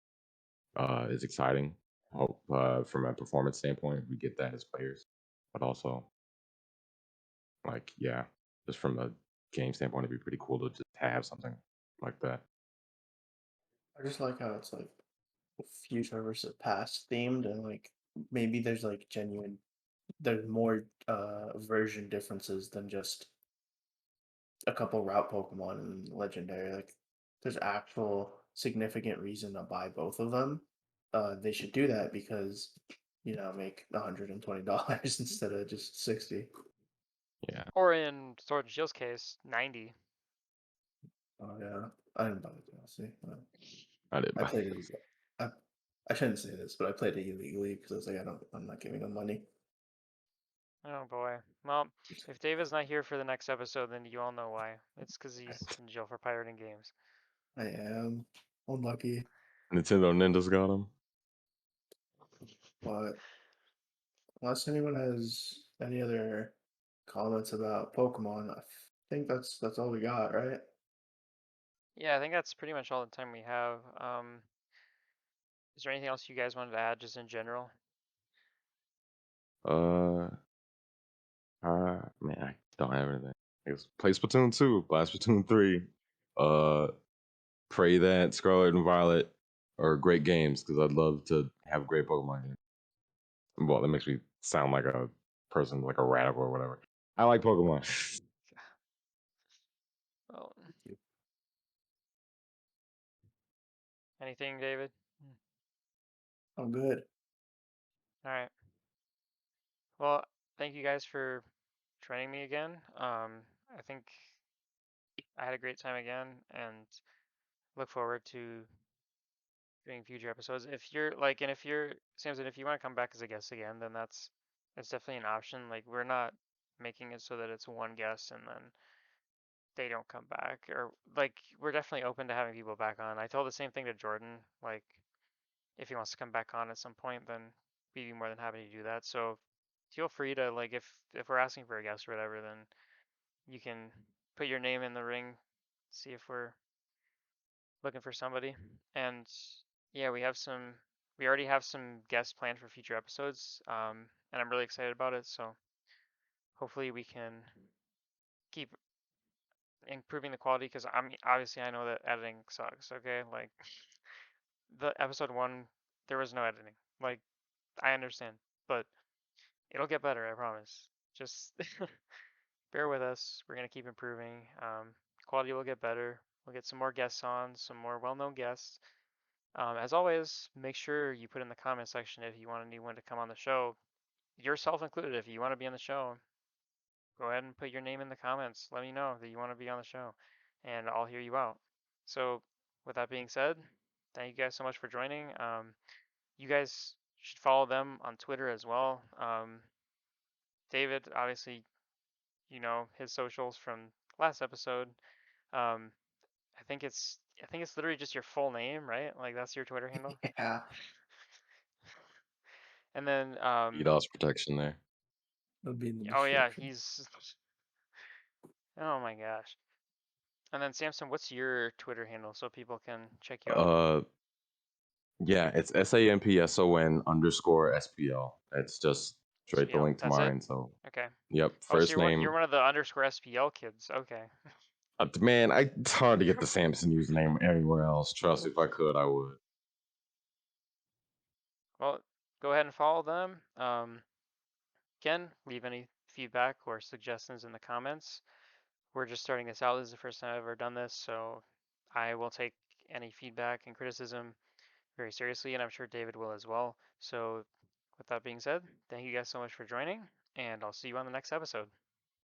is exciting. Hope from a performance standpoint, we get that as players, but also like yeah, just from a game standpoint, it'd be pretty cool to just have something like that. I just like how it's like future versus past themed, and like maybe there's like genuine, there's more version differences than just a couple route Pokemon and legendary. Like there's actual significant reason to buy both of them. They should do that because make $120 instead of just 60. Yeah, Or in Sword and Shield's case, 90. Oh yeah, I didn't buy the DLC. I did. I played it. I I shouldn't say this, but I played it illegally because I was like, I'm not giving them money. Oh boy. Well, if David's not here for the next episode, then you all know why. It's because he's in jail for pirating games. I am unlucky, Nintendo Ninjas got them. but unless anyone has any other comments about Pokemon, I think that's all we got, right? Yeah, I think that's pretty much all the time we have. Is there anything else you guys wanted to add just in general? Uh, man, I don't have anything. I guess play Splatoon 2, buy Splatoon 3. Uh, pray that Scarlet and Violet are great games because I'd love to have great Pokemon games. Well, that makes me sound like a person, like a radical or whatever. I like Pokemon. Well, Anything, David? I'm good. All right. Well, thank you guys for joining me again. I think I had a great time again, and look forward to doing future episodes. If you're like, and if you're Samson, if you want to come back as a guest again, then that's definitely an option. Like, we're not making it so that it's one guest and then they don't come back, or like we're definitely open to having people back on. I told the same thing to Jordan. Like, if he wants to come back on at some point, then we'd be more than happy to do that. So feel free to, like, if we're asking for a guest or whatever, then you can put your name in the ring, see if we're looking for somebody. And yeah, we already have some guests planned for future episodes, and I'm really excited about it. So hopefully we can keep improving the quality, because obviously I know that editing sucks. Okay, like the episode one, there was no editing. Like, I understand, but it'll get better. I promise. Just bear with us. We're gonna keep improving. Quality will get better. We'll get some more guests on, some more well-known guests. As always, make sure you put in the comment section if you want anyone to come on the show, yourself included. If you want to be on the show, go ahead and put your name in the comments. Let me know that you want to be on the show, and I'll hear you out. So, with that being said, thank you guys so much for joining. You guys should follow them on Twitter as well. David, obviously, you know his socials from last episode. Um, I think it's literally just your full name, right? Like, that's your Twitter handle. Yeah, And then DDoS protection there. it'll be in the oh yeah, description. he's oh my gosh. And then Samson, what's your Twitter handle so people can check you out? Uh, yeah, it's SAMPSON_SPL. It's just straight the SPL. link to That's it? mine. So, Okay. yep, Oh, so first you're name. one of the underscore SPL kids. Okay. Man, it's hard to get the Samson username anywhere else. Trust me, if I could, I would. Well, go ahead and follow them. Again, leave any feedback or suggestions in the comments. We're just starting this out. This is the first time I've ever done this, so I will take any feedback and criticism very seriously, and I'm sure David will as well. So, with that being said, thank you guys so much for joining, and I'll see you on the next episode.